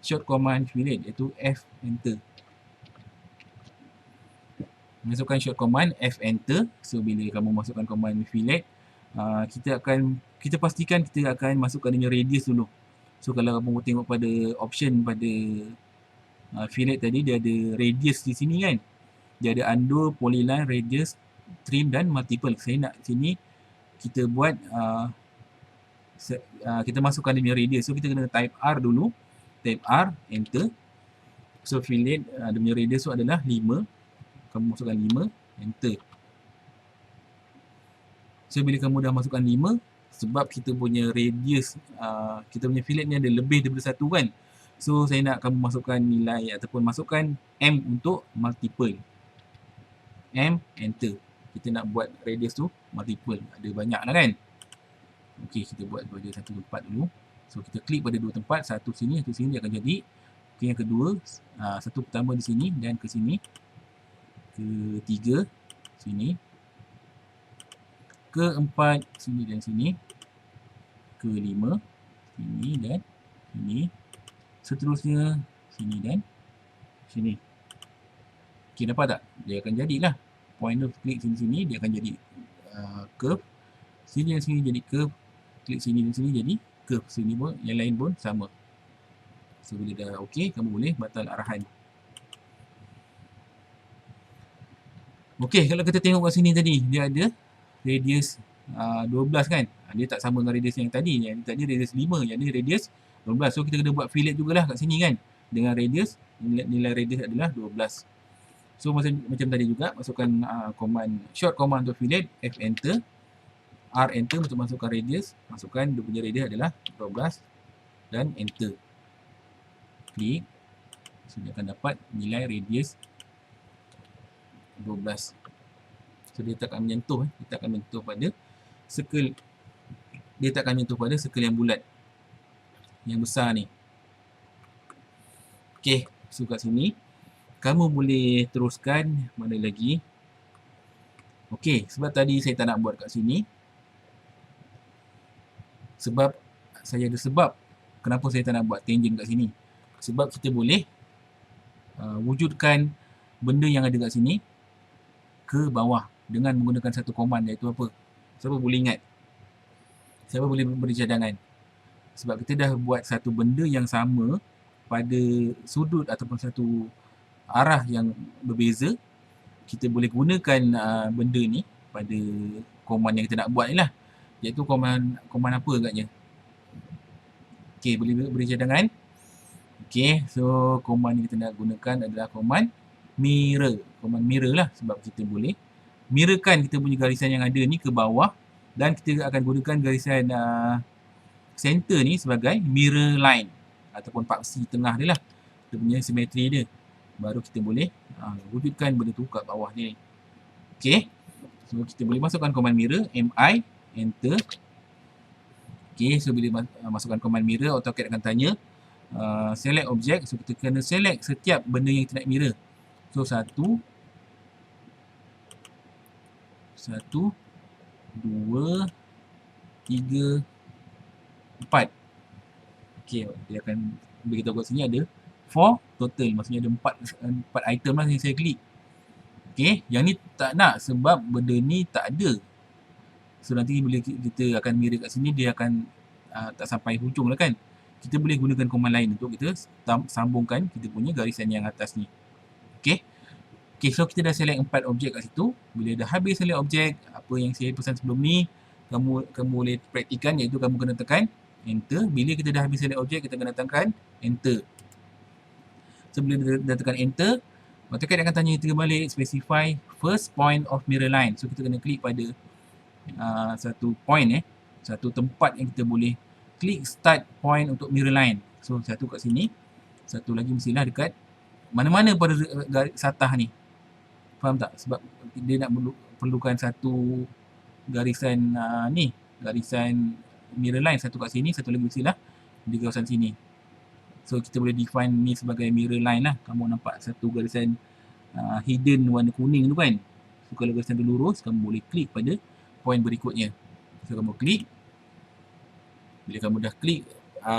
short command fillet iaitu F enter. Masukkan short command F enter. So bila kamu masukkan command fillet, kita pastikan kita akan masukkan dia radius dulu. So kalau kamu tengok pada option pada fillet tadi, dia ada radius di sini kan. Dia ada undo, polyline, radius, trim dan multiple. Saya nak sini kita buat kita masukkan dia punya radius. So kita kena type R dulu. Type R, enter. So fillet dia punya radius tu adalah 5. Kamu masukkan 5, enter. So bila kamu dah masukkan 5, sebab kita punya radius kita punya fillet ni ada lebih daripada 1 kan. So saya nak kamu masukkan nilai ataupun masukkan M untuk multiple. M, enter. Kita nak buat radius tu multiple, ada banyak lah kan. Okey, kita buat pada satu tempat dulu. So kita klik pada dua tempat, satu sini dia akan jadi. Okey, yang kedua, satu pertama di sini dan ke sini. Ketiga sini. Keempat sini dan sini. Kelima sini dan sini. Seterusnya sini dan sini. Okey, dapat tak? Dia akan jadilah. Pointer klik sini-sini, dia akan jadi curve. Sini dan sini jadi curve. Klik sini dan sini jadi curve. Sini pun, yang lain pun sama. So, bila dah okey, kamu boleh batal arahan. Okey, kalau kita tengok kat sini tadi, dia ada radius 12 kan. Dia tak sama dengan radius yang tadi. Yang tadi radius 5, yang ni radius 12. So, kita kena buat fillet jugalah kat sini kan. Dengan radius, nilai radius adalah 12. So, macam tadi juga, masukkan short command untuk fillet, F enter. R enter untuk masukkan radius, masukkan dia punya radius adalah 12 dan enter. Klik. So, dia akan dapat nilai radius 12. So, dia tak akan menyentuh, dia tak akan menyentuh pada circle. Dia tak akan menyentuh pada circle yang bulat, yang besar ni. Okey, so kat sini kamu boleh teruskan mana lagi. Okey, sebab tadi saya tak nak buat kat sini. Sebab saya ada sebab kenapa saya tak nak buat tangent kat sini. Sebab kita boleh wujudkan benda yang ada kat sini ke bawah dengan menggunakan satu command, iaitu apa? Siapa boleh ingat? Siapa boleh beri cadangan? Sebab kita dah buat satu benda yang sama pada sudut ataupun satu arah yang berbeza. Kita boleh gunakan benda ni pada command yang kita nak buat ni lah. Iaitu command apa agaknya? Okey, boleh beri cadangan. Okey, so command yang kita nak gunakan adalah command mirror. Command mirror lah, sebab kita boleh mirrorkan kita punya garisan yang ada ni ke bawah, dan kita akan gunakan garisan center ni sebagai mirror line ataupun paksi tengah dia lah. Dia punya simetri dia. Baru kita boleh wujudkan benda tu kat bawah ni. Okey. So kita boleh masukkan command mirror, MI, enter. Okey, so bila masukkan command mirror, AutoCAD akan tanya select object. So kita kena select setiap benda yang kita nak mirror. So 1 2 3 4. Okey, dia akan beritahu kat sini ada 4 total, maksudnya ada 4 item lah yang saya klik. Okey, yang ni tak nak sebab benda ni tak ada. So nanti bila kita akan mirror kat sini, dia akan tak sampai hujung lah kan. Kita boleh gunakan command lain untuk kita sambungkan kita punya garisan yang atas ni. Okey. Okey, so kita dah select 4 objek kat situ. Bila dah habis select objek, apa yang saya pesan sebelum ni, kamu boleh praktikan, iaitu kamu kena tekan enter. Bila kita dah habis select objek, kita kena tekan enter. So bila dah tekan enter, AutoCAD akan tanya kita balik specify first point of mirror line. So kita kena klik pada satu point, satu tempat yang kita boleh klik start point untuk mirror line. So satu kat sini, satu lagi mestilah dekat mana-mana pada satah ni. Faham tak? Sebab dia nak perlukan satu garisan ni, garisan mirror line, satu kat sini, satu lagi mestilah di kawasan sini. So kita boleh define ni sebagai mirror line lah. Kamu nampak satu garisan hidden warna kuning tu kan. So kalau garisan tu lurus, kamu boleh klik pada point berikutnya. So kamu klik. Bila kamu dah klik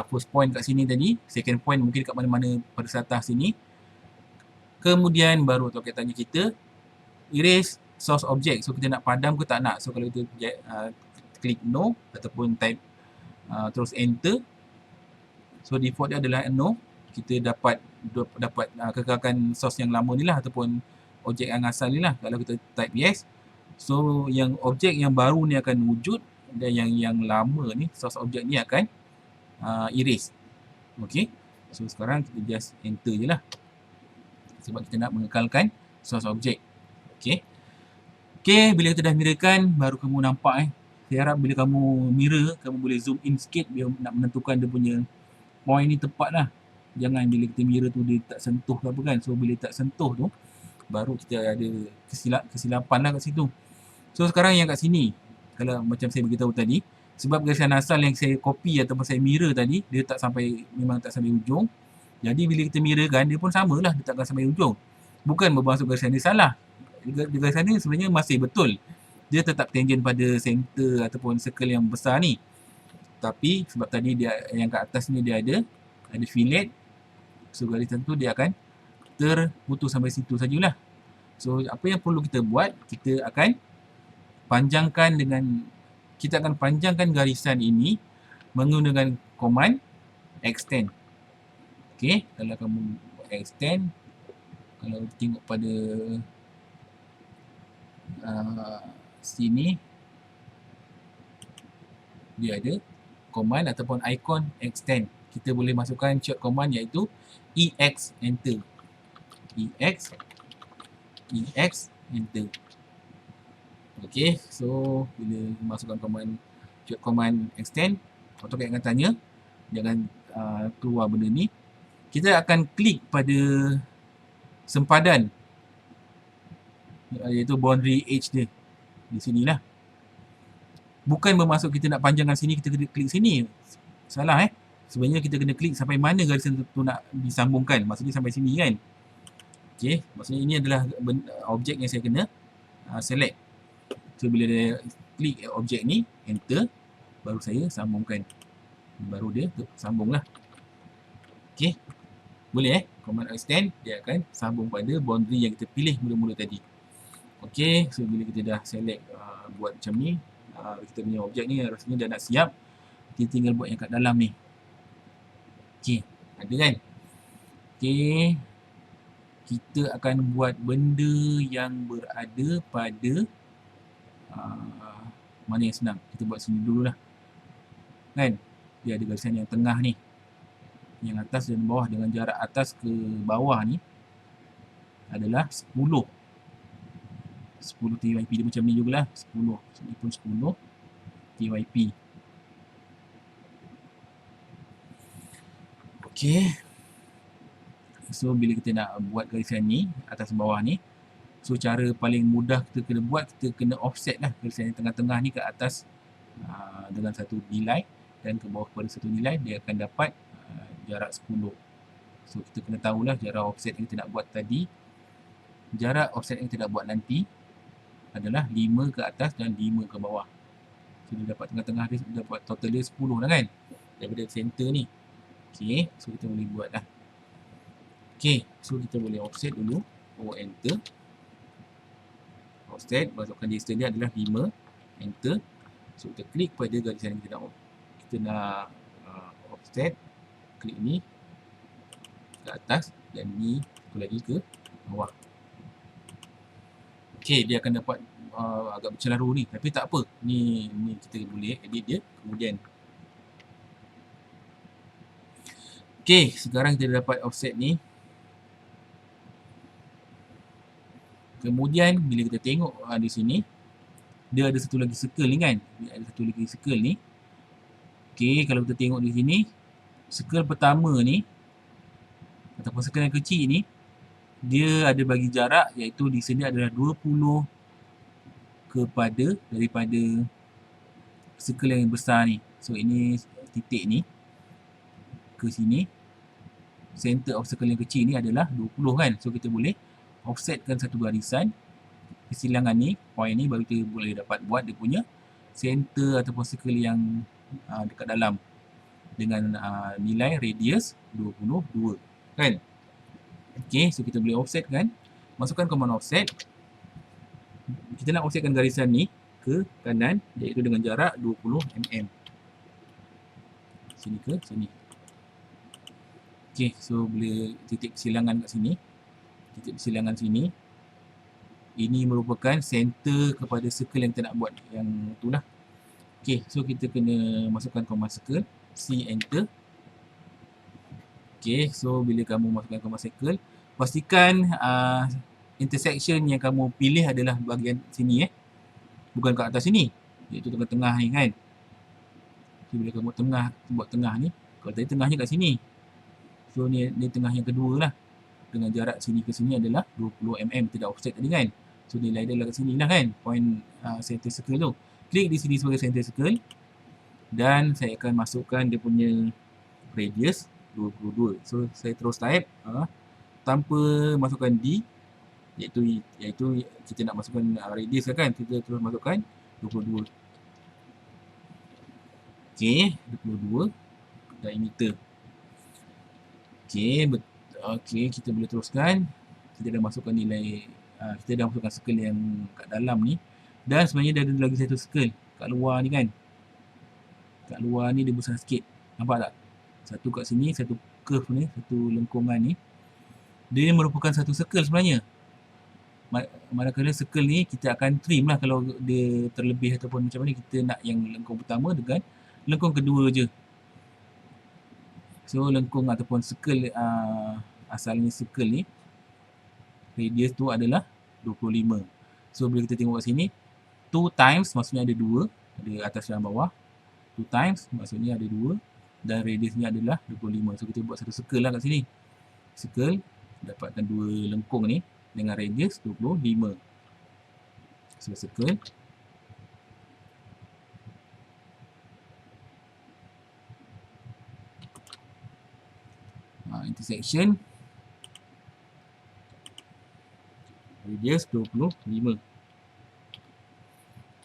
first point kat sini tadi, second point mungkin kat mana-mana pada satah sini. Kemudian baru AutoCAD tanya kita erase source object. So kita nak padam ke tak nak. So kalau kita klik no ataupun type terus enter. So default dia adalah no. Kita dapat kekalkan source yang lama ni lah ataupun objek yang asal ni lah. Kalau kita type yes, so yang objek yang baru ni akan wujud, dan yang lama ni, source objek ni akan erase. Okay. So sekarang kita just enter je lah. Sebab kita nak mengekalkan source objek. Okay. Okay, bila kita dah mirrorkan, baru kamu nampak Saya harap bila kamu mirror, kamu boleh zoom in sikit biar nak menentukan dia punya point ni tepat lah. Jangan bila kita mirror tu dia tak sentuh ke apa kan. So bila tak sentuh tu, baru kita ada kesilapan lah kat situ. So sekarang yang kat sini, kalau macam saya beritahu tadi, sebab garisan asal yang saya copy ataupun saya mirror tadi, dia tak sampai, memang tak sampai ujung. Jadi bila kita mirrorkan, dia pun samalah, dia takkan sampai ujung. Bukan bermaksud garisan dia salah. Garisan dia sebenarnya masih betul. Dia tetap tangent pada center ataupun circle yang besar ni. Tapi sebab tadi dia yang kat atas ni dia ada fillet. So garisan tu dia akan terputus sampai situ sajalah. So apa yang perlu kita buat, kita akan panjangkan garisan ini menggunakan command extend. Okey, kalau kamu extend, kalau tengok pada sini, dia ada command ataupun icon extend. Kita boleh masukkan short command iaitu EX enter. EX enter. Okey, so bila masukkan short command extend, AutoCAD akan tanya, jangan keluar benda ni. Kita akan klik pada sempadan, iaitu boundary edge dia di sinilah. Bukan bermaksud kita nak panjangkan sini, kita kena klik sini. Salah sebenarnya kita kena klik sampai mana garisan tu nak disambungkan. Maksudnya sampai sini kan. Okey, maksudnya ini adalah objek yang saya kena select. So bila dia klik objek ni, enter, baru saya sambungkan. Baru dia sambunglah. Okey. Boleh command extend, dia akan sambung pada boundary yang kita pilih mula-mula tadi. Okey, so bila kita dah select buat macam ni, kita punya objek ni rasanya dah nak siap. Kita tinggal buat yang kat dalam ni. Okey, ada kan? Okey, kita akan buat benda yang berada pada mana yang senang. Kita buat sini dululah. Kan? Dia ada garisan yang tengah ni, yang atas dan bawah, dengan jarak atas ke bawah ni adalah 10 TYP. Dia macam ni jugalah, 10. Sini pun 10 TYP. Okey. So bila kita nak buat garisan ni, atas bawah ni, so cara paling mudah kita kena buat, kita kena offset lah garisan yang tengah-tengah ni ke atas dengan satu nilai, dan ke bawah pada satu nilai, dia akan dapat jarak 10. So kita kena tahulah jarak offset yang kita nak buat tadi. Jarak offset yang kita nak buat nanti adalah 5 ke atas dan 5 ke bawah. So dia dapat tengah-tengah dia, dapat total dia 10 lah kan, daripada center ni. Okey, so kita boleh buat lah. Okey, so kita boleh offset dulu. Enter. Offset, masukkan distance dia adalah 5. Enter. So kita klik pada garisan yang kita nak offset. Klik ni ke atas dan ni satu lagi ke bawah. Okey, dia akan dapat agak bercelaru ni, tapi tak apa. Ni kita boleh edit dia kemudian. Okey, sekarang kita dapat offset ni. Kemudian bila kita tengok di sini, dia ada satu lagi circle ni kan. Dia ada satu lagi circle ni. Okey, kalau kita tengok di sini, circle pertama ni ataupun circle yang kecil ni, dia ada bagi jarak, iaitu di sini adalah 20 daripada circle yang besar ni. So ini titik ni ke sini, center of circle yang kecil ni adalah 20 kan. So kita boleh offsetkan satu garisan kesilangan ni, point ni, baru kita boleh dapat buat dia punya center ataupun circle yang dekat dalam dengan nilai radius 22 kan. Okey, so kita boleh offset kan. Masukkan command offset. Kita nak offsetkan garisan ni ke kanan, iaitu dengan jarak 20 mm. Sini ke sini. Okey, so boleh titik persilangan kat sini. Titik persilangan sini. Ini merupakan center kepada circle yang kita nak buat, yang itulah. Okey, so kita kena masukkan command circle. C enter. Okey, so bila kamu masukkan command circle, pastikan intersection yang kamu pilih adalah bahagian sini bukan kat atas sini, iaitu tengah-tengah ni kan. So bila kamu buat tengah ni, kalau tadi tengahnya kat sini, so ni tengah yang kedua lah. dengan jarak sini ke sini adalah 20 mm. Kita dah offset tadi kan. So nilai dia adalah kat sini lah kan, point center circle tu. Klik di sini sebagai center circle dan saya akan masukkan dia punya radius 22. So saya terus type tanpa masukkan D, iaitu kita nak masukkan radius kan, kita terus masukkan 22. Okey, 22 diameter. Okey, kita boleh teruskan. Kita dah masukkan nilai, kita dah masukkan circle yang kat dalam ni. Dan sebenarnya dia ada lagi satu circle kat luar ni kan. Kat luar ni dia besar sikit. Nampak tak? Satu kat sini, satu curve ni, satu lengkungan ni. Dia merupakan satu circle sebenarnya. Manakala circle ni kita akan trim lah kalau dia terlebih ataupun macam mana. Kita nak yang lengkung pertama dengan lengkung kedua je. So lengkung ataupun circle, asalnya circle ni radius tu adalah 25. So bila kita tengok kat sini 2 times maksudnya ada 2, ada atas dan bawah. 2 times maksudnya ada 2 dan radiusnya adalah 25. So kita buat satu circle lah kat sini. Circle dapatkan 2 lengkung ni dengan radius 25. So circle intersection radius 25.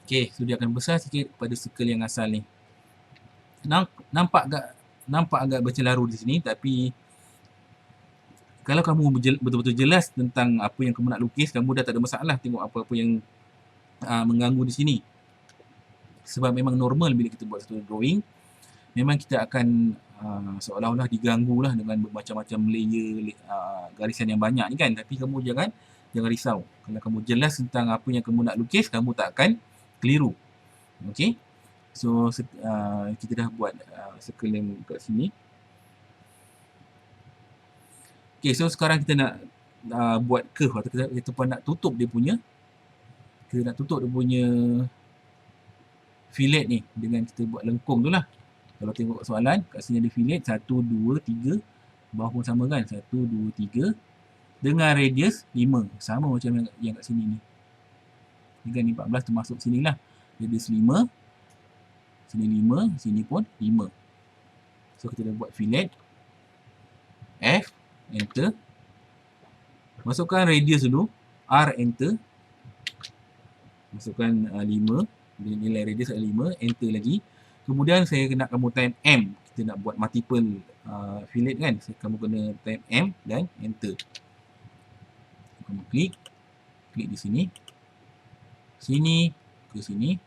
Okey, so dia akan besar sikit pada circle yang asal ni. Nampak agak bercelaru di sini, tapi kalau kamu betul-betul jelas tentang apa yang kamu nak lukis, kamu dah tak ada masalah tengok apa-apa yang mengganggu di sini. Sebab memang normal bila kita buat satu drawing, memang kita akan seolah-olah diganggu lah dengan bermacam-macam layer, garisan yang banyak ni kan. Tapi kamu jangan risau. Kalau kamu jelas tentang apa yang kamu nak lukis, kamu tak akan keliru. Okey. So kita dah buat circle yang kat sini. Okey, so sekarang kita nak buat curve atau kita pun nak tutup dia punya, fillet ni dengan kita buat lengkung tu lah. Kalau tengok soalan, kat sini ada fillet 1, 2, 3, bawah pun sama kan, 1, 2, 3 dengan radius 5, sama macam yang kat sini ni. Ni kan 14 termasuk sini lah, radius 5, sini 5, sini pun 5. So kita dah buat fillet, F, enter, masukkan radius dulu, R, enter, masukkan 5, nilai radius adalah 5, enter lagi. Kemudian saya nak kamu time M, kita nak buat multiple fillet kan, kamu kena time M dan enter. Kamu klik di sini, sini ke sini,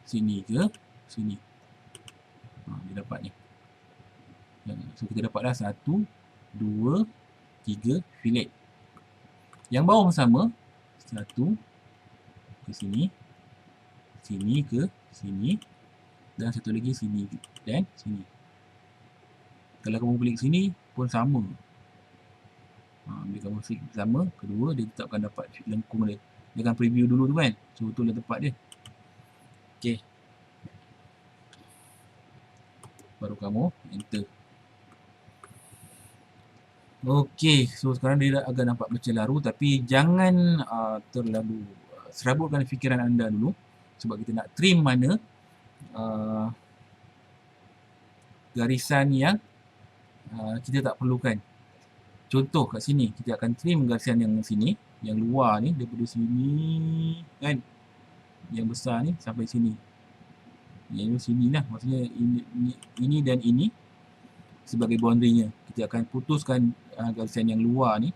sini ke sini. Dia dapat ni. So kita dapatlah 1, 2, 3 fillet. Yang bawah pun sama, 1 ke sini, sini ke sini, dan satu lagi sini dan sini. Kalau kamu klik sini pun sama. Bila kamu klik sama, kedua dia tetapkan dapat lengkung dia. Dia akan preview dulu tu kan. So itulah tempat dia. Okey. Baru kamu enter. Okey, so sekarang dia dah agak nampak bercelaru, tapi jangan terlalu serabutkan fikiran anda dulu. Sebab kita nak trim mana garisan yang kita tak perlukan. Contoh kat sini, kita akan trim garisan yang sini, yang luar ni, daripada sini kan, yang besar ni sampai sini. Yang sini lah, maksudnya ini dan ini sebagai boundary-nya. Kita akan putuskan garisan yang luar ni.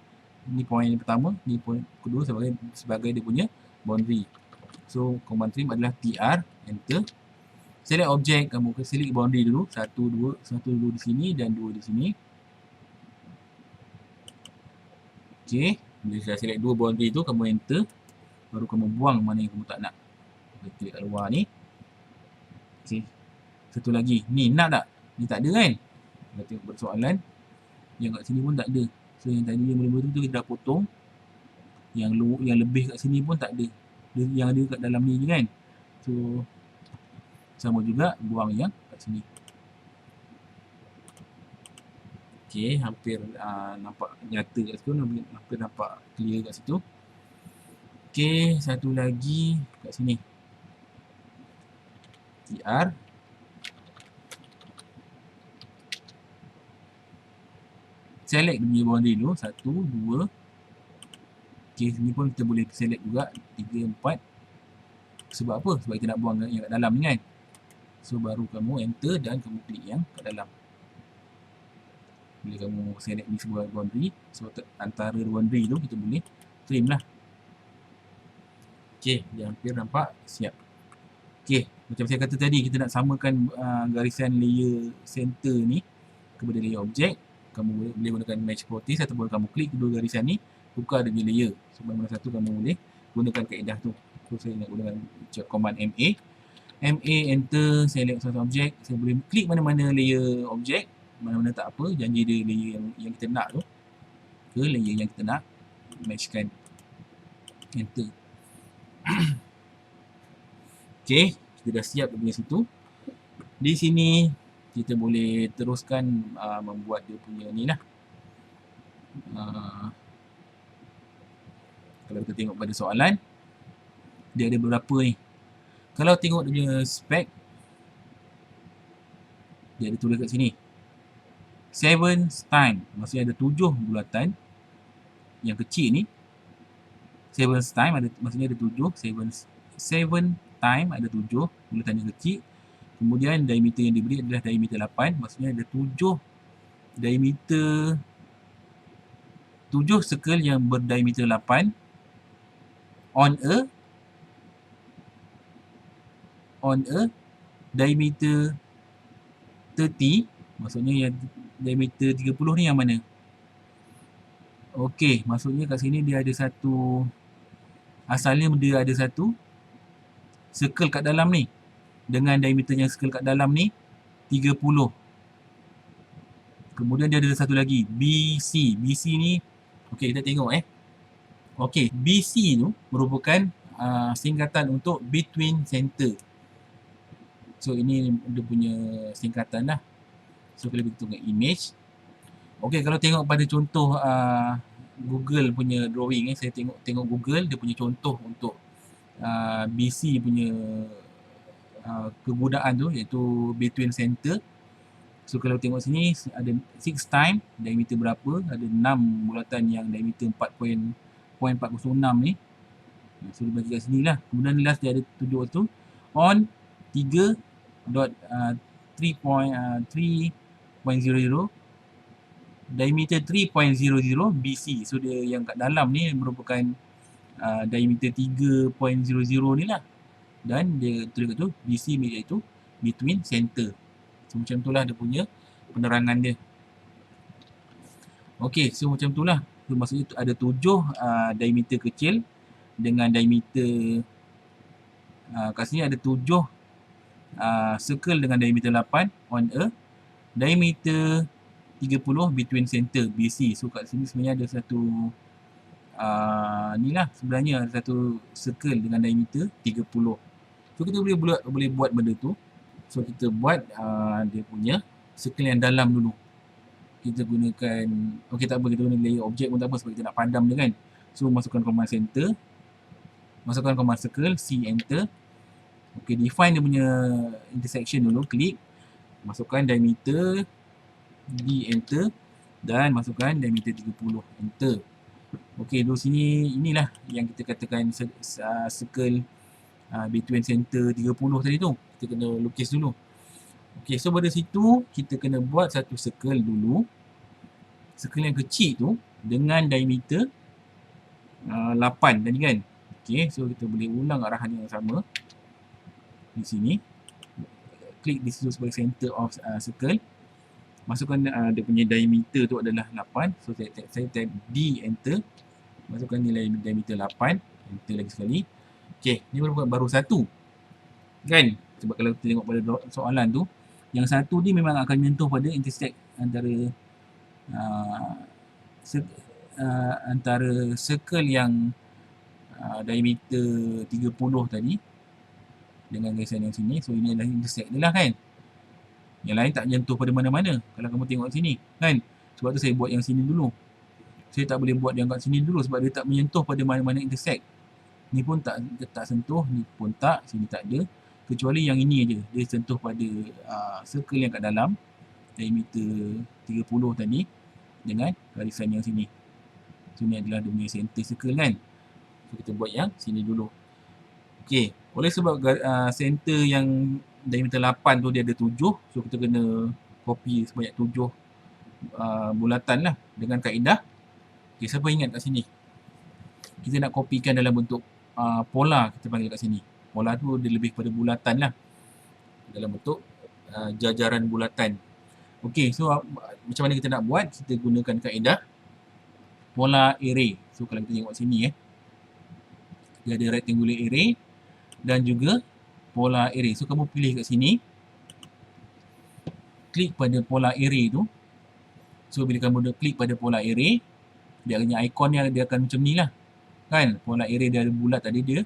Ni point yang pertama, ni point kedua sebagai dia punya boundary. So command trim adalah TR, enter. Select objek, kamu select boundary dulu, satu dulu di sini dan 2 di sini. Okey, bila dah select 2 boundary tu, kamu enter. Baru kamu buang mana yang kamu tak nak. Klik kat luar ni. Okey. Satu lagi, ni nak tak? Ni tak ada kan? Kita tengok persoalan. Yang kat sini pun tak ada. So yang tadi yang mula-mula tu kita dah potong. Yang lebih kat sini pun tak ada. Yang ada kat dalam ni je kan. So sama juga buang yang kat sini. Okey, hampir nampak nyata kat situ, hampir nampak clear kat situ. Okey, satu lagi kat sini. TR. Select dia punya boundary dulu. 1, 2. Okey, sini pun kita boleh select juga. 3, 4. Sebab apa? Sebab kita nak buang yang kat dalam ni kan. So, baru kamu enter dan kamu klik yang kat dalam. Bila kamu select ni sebuah boundary, so antara boundary tu kita boleh trim lah. Okey, dia hampir nampak siap. Okey, macam saya kata tadi, kita nak samakan garisan layer center ni kepada layer objek. Kamu boleh gunakan match properties ataupun kamu klik kedua garisan ni, tukar dengan layer. So, mana satu kamu boleh gunakan kaedah tu. So, saya nak gunakan command MA. MA enter, select source object. Saya boleh klik mana-mana layer objek, mana-mana tak apa, janji dia layer yang kita nak tu ke layer yang kita nak matchkan. Enter. Okey, kita dah siap dari situ. Di sini kita boleh teruskan membuat dia punya ni lah. Kalau kita tengok pada soalan, dia ada beberapa ni. Kalau tengok dia punya spek, dia ada tulis kat sini 7 time, maksudnya ada 7 bulatan yang kecil ni. 7 time ada, maksudnya ada 7. 7 time ada 7 bulatan yang kecil. Kemudian diameter yang diberi adalah diameter 8, maksudnya ada 7 diameter, 7 circle yang berdiameter 8 on a diameter 30, maksudnya yang diameter 30 ni yang mana? Okey, maksudnya kat sini dia ada satu, asalnya dia ada satu circle kat dalam ni dengan diameter yang circle kat dalam ni 30. Kemudian dia ada satu lagi BC. BC ni, okey, kita tengok okey, BC tu merupakan singkatan untuk between center. So ini dia punya singkatan lah. So kalau kita tengok image, okey, kalau tengok pada contoh Google punya drawing, saya tengok Google, dia punya contoh untuk BC punya kegunaan tu, iaitu between center. So kalau tengok sini ada 6 time, diameter berapa, ada 6 bulatan yang diameter 4.406 ni. So dia bagi kat sini lah. Kemudian last dia ada 7 tu on 3.3.3.00 diameter 3.00 BC. So dia yang kat dalam ni merupakan diameter 3.00 ni lah. Dan dia tulis kat tu BC iaitu between center. So macam tu lah dia punya penerangan dia. Okey, so macam tu lah. So, maksudnya ada 7 diameter kecil dengan diameter kat sini ada 7 circle dengan diameter 8 on a diameter 30 between center BC. So kat sini sebenarnya ada satu ni lah, sebenarnya ada satu circle dengan diameter 30. So kita boleh buat benda tu. So kita buat dia punya circle yang dalam dulu. Kita gunakan, okey tak apa, kita guna layer objek pun tak apa sebab kita nak padam dia kan. So masukkan command center, masukkan command circle, C enter. Okey, define dia punya intersection dulu, klik, masukkan diameter, D enter, dan masukkan diameter 30, enter. Okey, dulu sini inilah yang kita katakan circle between center 30 tadi tu. Kita kena lukis dulu. Okey, so pada situ kita kena buat satu circle dulu. Circle yang kecil tu dengan diameter 8 tadi kan. Okey, so kita boleh ulang arahan yang sama di sini. Klik di situ sebagai center of circle. Masukkan dia punya diameter tu adalah 8. So saya type D enter. Masukkan nilai diameter 8. Enter lagi sekali. Okey, ni baru satu. Kan? Sebab kalau kita tengok pada soalan tu, yang satu ni memang akan menyentuh pada intersect antara antara circle yang diameter 30 tadi dengan garisan yang sini. So ini adalah intersect dia lah kan. Yang lain tak menyentuh pada mana-mana kalau kamu tengok sini kan. Sebab tu saya buat yang sini dulu. Saya tak boleh buat yang kat sini dulu sebab dia tak menyentuh pada mana-mana intersect. Ni pun tak sentuh, ni pun tak, sini tak ada. Kecuali yang ini aja, dia sentuh pada circle yang kat dalam, diameter 30 tadi dengan garisan yang sini. So ni adalah dia punya center circle kan. So kita buat yang sini dulu. Okey, oleh sebab center yang diameter 8 tu dia ada 7, so kita kena copy sebanyak 7 bulatan lah dengan kaedah. Okey, siapa ingat kat sini? Kita nak kopikan dalam bentuk pola, kita panggil kat sini. Pola tu dia lebih pada bulatan lah. Dalam bentuk jajaran bulatan. Okey, so macam mana kita nak buat? Kita gunakan kaedah pola array. So kalau kita tengok sini dia ada rectangular array dan juga pola array. So kamu pilih kat sini, klik pada pola array tu. So bila kamu dah klik pada pola array, dia punya ikonnya dia akan macam ni lah. Kan? Pola array dia ada bulat tadi dia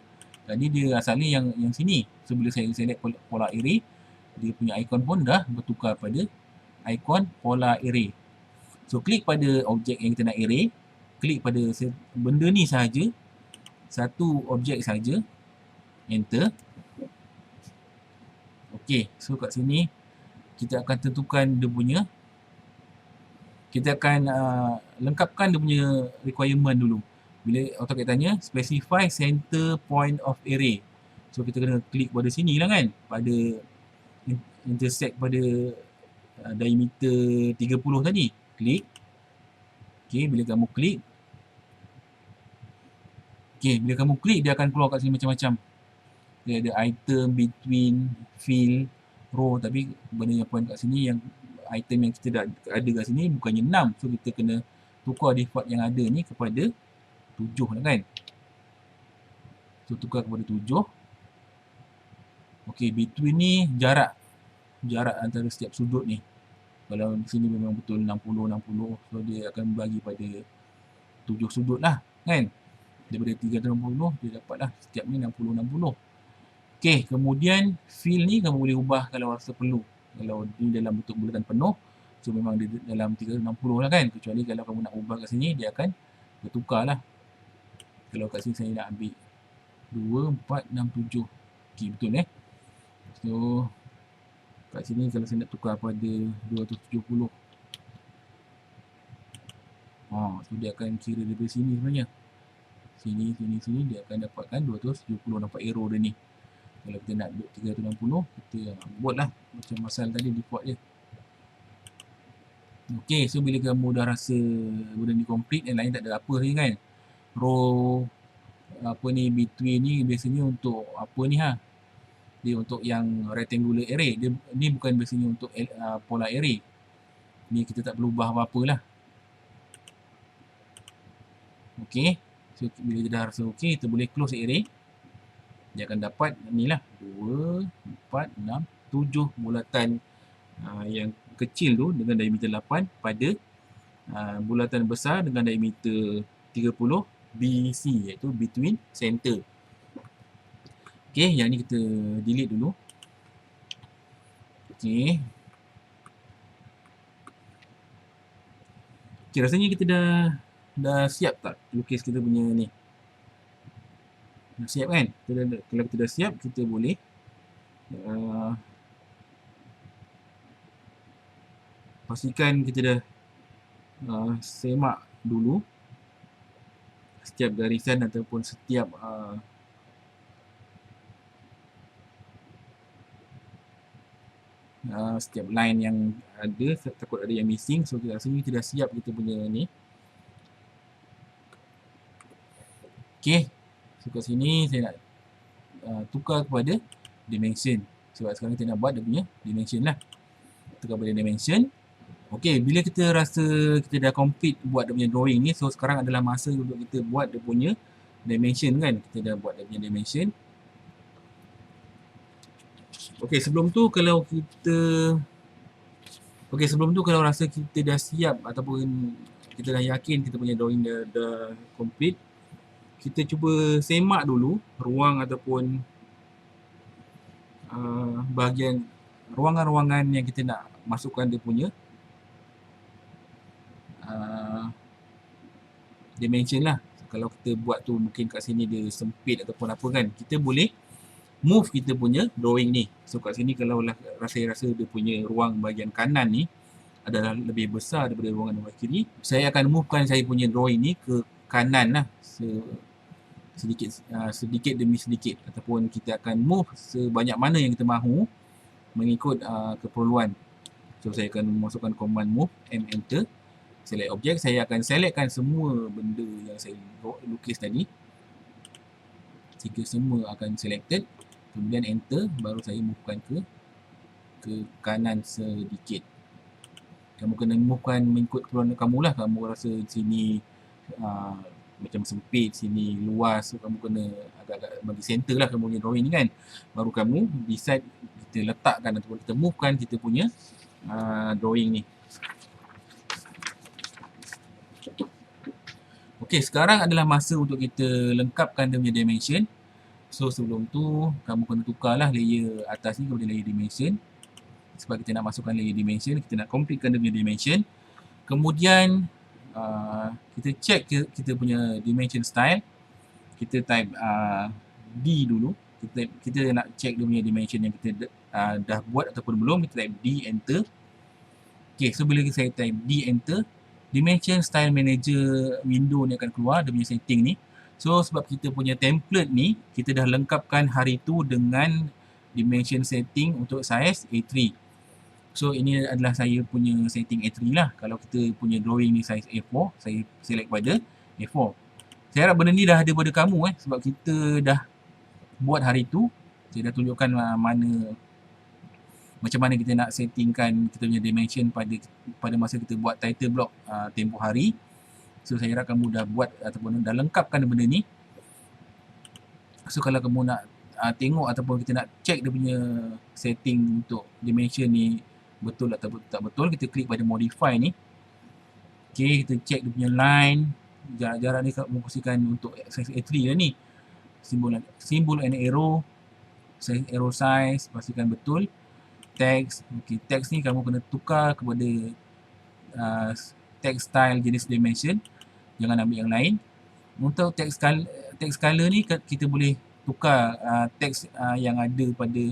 asalnya yang sini. So bila saya select pola array, dia punya ikon pun dah bertukar pada ikon pola array. So klik pada objek yang kita nak array, klik pada benda ni sahaja, satu objek saja, enter. Okey, so kat sini kita akan tentukan dia punya, kita akan lengkapkan dia punya requirement dulu. Bila AutoCAD tanya specify center point of array, so kita kena klik pada sini lah kan, pada intersect pada diameter 30 tadi. Klik. Okey, bila kamu klik, dia akan keluar kat sini macam-macam. Dia ada item, between, fill, row. Tapi benda yang point kat sini, yang item yang kita dah ada kat sini bukannya 6. So kita kena tukar default yang ada ni kepada 7 lah kan. So tukar kepada 7. Okey, between ni jarak antara setiap sudut ni. Kalau di sini memang betul 60. So dia akan bagi pada 7 sudut lah kan. Daripada 360 dia dapatlah setiap ni 60. Okey, kemudian fill ni kamu boleh ubah kalau rasa perlu. Kalau ni dalam bentuk bulatan penuh, so memang dia dalam 360 lah kan. Kecuali kalau kamu nak ubah kat sini, dia akan bertukar lah. Kalau kat sini saya nak ambil 2, 4, 6, 7. Okey, betul So kat sini kalau saya nak tukar pada 270, so dia akan kira daripada sini sebenarnya. Sini dia akan dapatkan 270. Nampak arrow dia ni. Kalau kita nak 360, kita buatlah macam masal tadi, default je. Okey, so bila kamu dah rasa benda ni complete, yang lain tak ada apa lagi kan. Row between ni biasanya untuk apa ni dia untuk yang rectangular array. Dia ni bukan biasanya untuk polar array. Ni kita tak perlu ubah apa-apa lah. Okey, so bila kita dah rasa okey, kita boleh close array. Dia akan dapat ni lah 2, 4, 6, 7 bulatan yang kecil tu dengan diameter 8 pada bulatan besar dengan diameter 30 BC, iaitu between center. Okey, yang ni kita delete dulu. Okey, rasanya kita dah siap tak lukis kita punya ni? Dah siap kan? Kalau kita dah siap, kita boleh pastikan kita dah semak dulu setiap garisan ataupun setiap setiap line yang ada. Takut ada yang missing. So rasanya kita dah siap kita punya ni. Okey, so kat sini saya nak tukar kepada dimension. Sebab sekarang kita nak buat dia punya dimension lah. Tukar pada dimension. Okey, bila kita rasa kita dah complete buat dia punya drawing ni, so sekarang adalah masa untuk kita buat dia punya dimension kan. Kita dah buat dia punya dimension. Okey, sebelum tu kalau rasa kita dah siap ataupun kita dah yakin kita punya drawing dah complete, kita cuba semak dulu ruang ataupun bahagian ruangan-ruangan yang kita nak masukkan dia punya dimension lah. Kalau kita buat tu mungkin kat sini dia sempit ataupun apa kan, kita boleh move kita punya drawing ni. So kat sini kalau saya rasa dia punya ruang bahagian kanan ni adalah lebih besar daripada ruangan sebelah kiri, saya akan movekan saya punya drawing ni ke kanan lah, sedikit demi sedikit, ataupun kita akan move sebanyak mana yang kita mahu mengikut keperluan. So saya akan masukkan command move, enter, select objek. Saya akan selectkan semua benda yang saya lukis tadi, jika semua akan selected, kemudian enter, baru saya movekan ke kanan sedikit. Kamu kena movekan mengikut keperluan kamu lah. Kamu rasa sini macam sempit, sini luas, so kamu kena agak-agak bagi center lah kamu punya drawing ni kan. Baru kamu decide kita letakkan ataupun kita movekan kita punya drawing ni. Okey, sekarang adalah masa untuk kita lengkapkan dia punya dimension. So sebelum tu kamu kena tukarlah layer atas ni kepada layer dimension, sebab kita nak masukkan layer dimension, kita nak completekan dia punya dimension. Kemudian kita check kita punya dimension style. Kita type D dulu. Kita nak check dia punya dimension yang kita dah buat ataupun belum. Kita type D, enter. Okay, so bila saya type D, enter, dimension style manager window ni akan keluar, dia punya setting ni. So sebab kita punya template ni, kita dah lengkapkan hari tu dengan dimension setting untuk size A3. So ini adalah saya punya setting A3 lah. Kalau kita punya drawing ni size A4, saya select pada A4. Saya harap benda ni dah ada pada kamu sebab kita dah buat hari tu. Saya dah tunjukkan macam mana kita nak settingkan kita punya dimension pada masa kita buat title block tempoh hari. So saya harap kamu dah buat ataupun dah lengkapkan benda ni. So kalau kamu nak tengok ataupun kita nak check dia punya setting untuk dimension ni betul atau tak betul, kita klik pada modify ni. Okay, kita check dia punya line, jarak ni kamu pastikan untuk size A3 lah ni. Simbol and arrow, arrow size, pastikan betul. Text, okay, text ni kamu kena tukar kepada text style jenis dimension, jangan ambil yang lain. Untuk text color ni kita boleh tukar text yang ada pada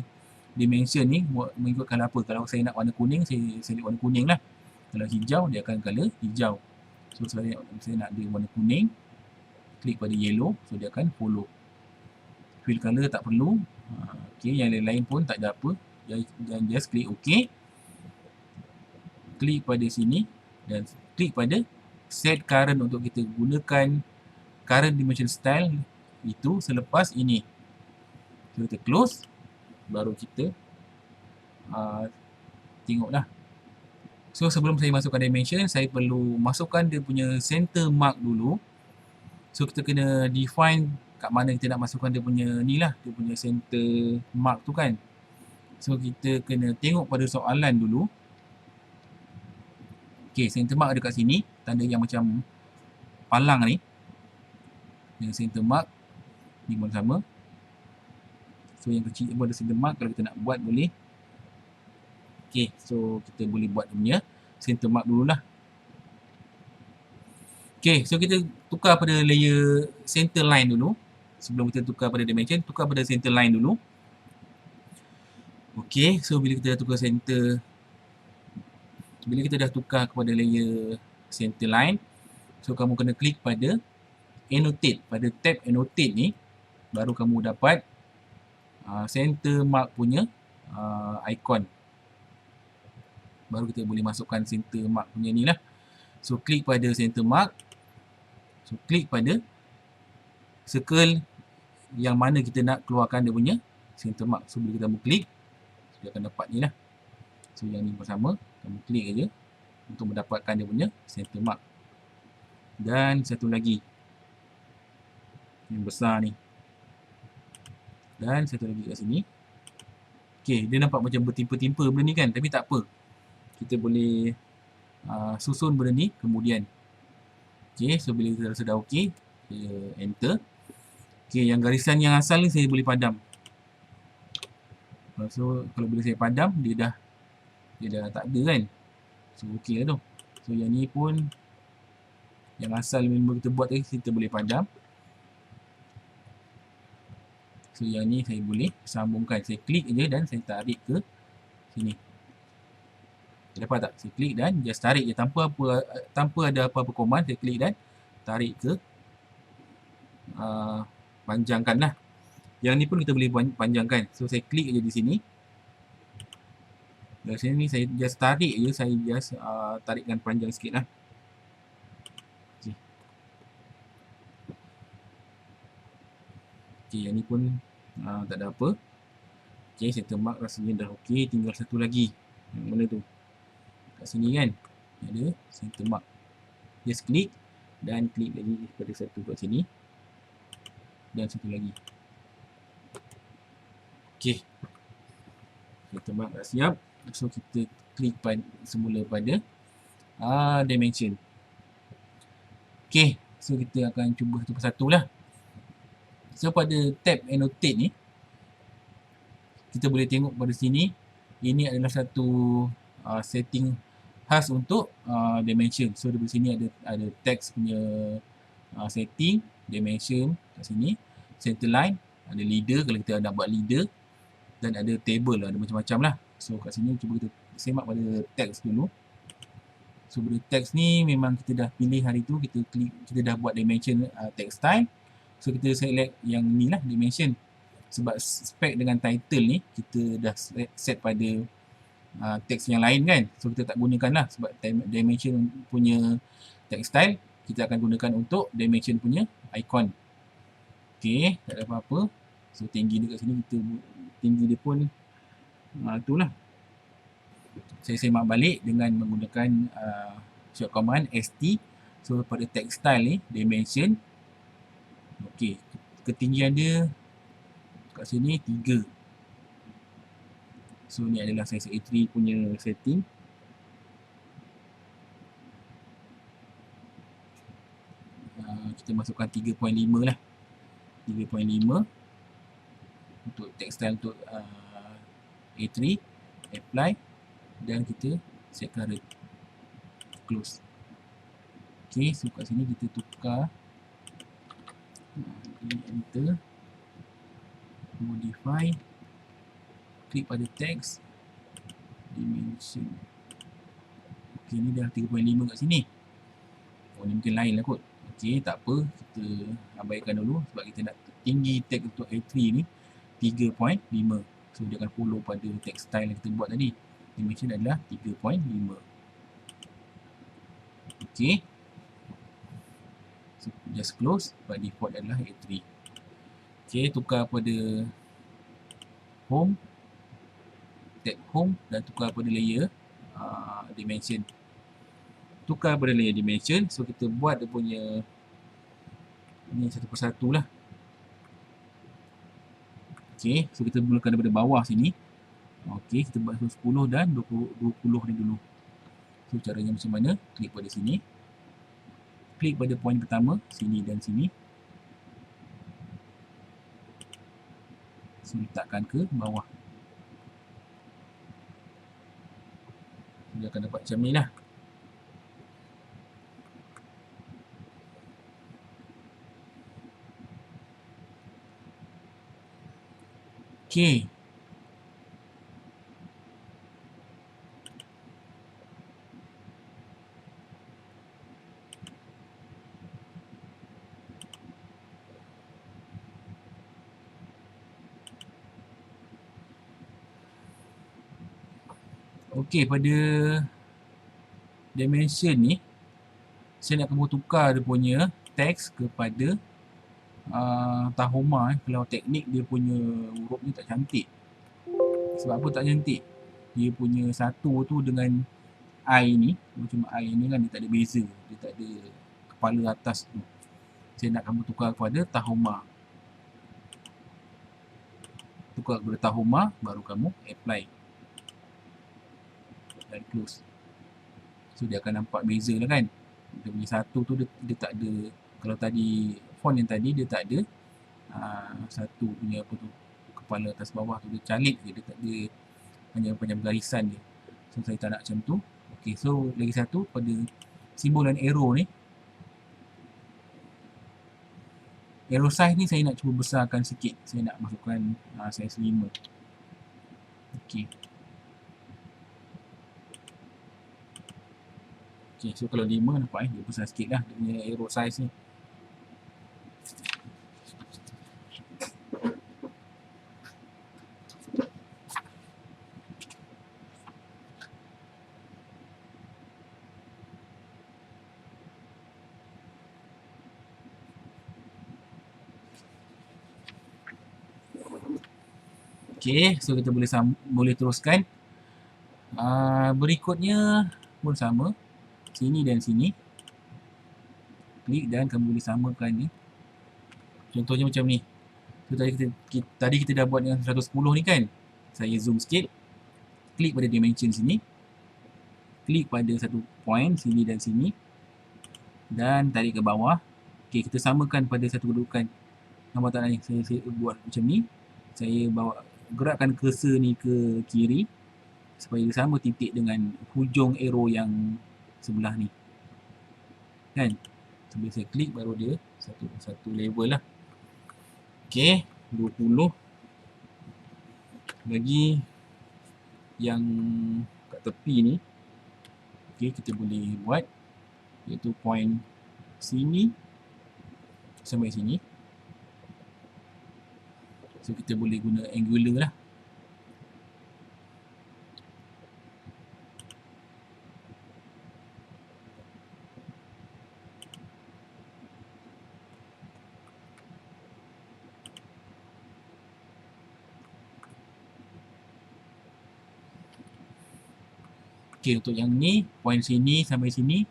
dimension ni mengikut color apa. Kalau saya nak warna kuning, saya select warna kuning lah. Kalau hijau, dia akan color hijau. So saya nak dia warna kuning, klik pada yellow, so dia akan follow. Fill color tak perlu. Okay, yang lain-lain pun tak ada apa. Dan just klik OK. Klik pada sini dan klik pada set current untuk kita gunakan current dimension style itu selepas ini. So kita close, baru kita tengoklah. So sebelum saya masukkan dimension, saya perlu masukkan dia punya center mark dulu. So kita kena define kat mana kita nak masukkan dia punya ni lah, dia punya center mark tu kan. So kita kena tengok pada soalan dulu. Okay, center mark ada kat sini, tanda yang macam palang ni. Yang center mark ni pun sama. So yang kecil pun ada center mark, kalau kita nak buat boleh. Okay, so kita boleh buat punya center mark dululah. Okay, so kita tukar pada layer center line dulu. Sebelum kita tukar pada dimension, tukar pada center line dulu. Okay, so bila kita dah tukar center, bila kita dah tukar kepada layer center line, so kamu kena klik pada annotate, pada tab annotate ni, baru kamu dapat center mark punya icon. Baru kita boleh masukkan center mark punya ni lah. So klik pada center mark, so klik pada circle yang mana kita nak keluarkan dia punya center mark. So bila kita klik, so dia akan dapat ni lah. So yang ni bersama, kamu klik aja untuk mendapatkan dia punya center mark. Dan satu lagi yang besar ni, dan satu lagi kat sini. Okay, dia nampak macam bertimpa-timpa benda ni kan, tapi tak apa, kita boleh susun benda ni kemudian. Okay, so bila kita rasa dah ok, saya enter. Okay, yang garisan yang asal ni saya boleh padam. So kalau bila saya padam, dia dah tak ada kan. So ok lah tu. So yang ni pun Yang asal member kita buat tadi kita boleh padam. So yang ni saya boleh sambungkan. Saya klik je dan saya tarik ke sini. Dapat tak? Saya klik dan just tarik je tanpa ada apa-apa command. Saya klik dan tarik ke panjangkan lah. Yang ni pun kita boleh panjangkan. So saya klik je di sini. Dari sini saya just tarik je. Saya just tarikkan panjang sikit lah. Okay, yang ni pun tak ada apa. Okay, saya mark rasanya dah okay. Tinggal satu lagi. Yang mana tu? Kat sini kan? Ada center mark. Just klik dan klik lagi pada satu kat sini. Dan satu lagi. Okay. Center mark dah siap. So kita klik semula pada dimension. Okay. So kita akan cuba satu persatu lah. So pada tab annotate ni, kita boleh tengok pada sini, ini adalah satu setting khas untuk dimension. So di sini ada text punya setting, dimension kat sini, center line, ada leader kalau kita nak buat leader, dan ada table, ada macam-macam lah. So kat sini cuba kita semak pada text dulu. So pada text ni memang kita dah pilih hari tu, kita klik, kita dah buat dimension text style. So kita select yang ni lah, dimension. Sebab spec dengan title ni kita dah set pada teks yang lain kan. So kita tak gunakan lah, sebab dimension punya text style kita akan gunakan untuk dimension punya icon. Okay, tak ada apa-apa. So tinggi dia kat sini, kita tinggi dia pun itulah. Saya semak balik dengan menggunakan short command ST. So pada text style ni, dimension. Okay, ketinggian dia kat sini 3. So ni adalah size A3 punya setting. Kita masukkan 3.5 lah. 3.5 untuk text style untuk A3. Apply. Dan kita set current. Close. Okay, so kat sini kita tukar. Enter. Modify. Klik pada text. Dimension. Okay, ni dah 3.5 kat sini. Oh, ni mungkin lain lah kot. Okay, tak apa. Kita abaikan dulu. Sebab kita nak tinggi text untuk A3 ni 3.5. So, dia akan follow pada text style yang kita buat tadi. Dimension adalah 3.5. Okay. So, just close. By default adalah A3. Okay, tukar pada home. Tab home dan tukar pada layer dimension. Tukar pada layer dimension. So kita buat dia punya ni satu persatu lah. Okay, so kita mulakan daripada bawah sini. Okay, kita buat 10 dan 20 ni dulu. So caranya macam mana? Klik pada sini. Klik pada poin pertama, sini dan sini. So letakkan ke bawah. Dia akan dapat macam ni lah. Okay. Okay, pada dimension ni saya nak kamu tukar dia punya teks kepada Tahoma. Kalau teknik dia punya huruf ni tak cantik. Sebab apa tak cantik? Dia punya satu tu dengan I ni, macam I ni kan dia tak ada beza, dia tak ada kepala atas tu. Saya nak kamu tukar kepada Tahoma. Tukar kepada Tahoma, baru kamu apply dan close. So dia akan nampak beza lah kan. Dia punya satu tu dia tak ada. Kalau tadi font yang tadi dia tak ada satu punya apa tu, kepala atas bawah tu, dia calit je, dia tak ada, hanya panjang garisan dia. So saya tak nak macam tu. Okay, so lagi satu pada simbol dan arrow ni, Arrow size ni saya nak cuba besarkan sikit. Saya nak masukkan size 5. Okey. Okey, so kalau 5 nampak dia besar sikit lah dia punya arrow size ni. Okey, so kita boleh teruskan. Berikutnya pun sama. Sini dan sini. Klik dan kamu boleh samakan ni. Contohnya macam ni. So, tadi kita dah buat dengan 110 ni kan. Saya zoom sikit. Klik pada dimension sini. Klik pada satu point sini dan sini. Dan tarik ke bawah. Okey, kita samakan pada satu kedudukan. Nampak tak ni? Saya buat macam ni. Saya gerakkan cursor ni ke kiri supaya dia sama titik dengan hujung arrow yang sebelah ni. Kan? So, bila saya klik baru dia satu level lah. Okey, 20. Lagi yang kat tepi ni. Okey, kita boleh buat iaitu point sini sampai sini. So kita boleh guna angular lah. Okey, untuk yang ni, point sini sampai sini,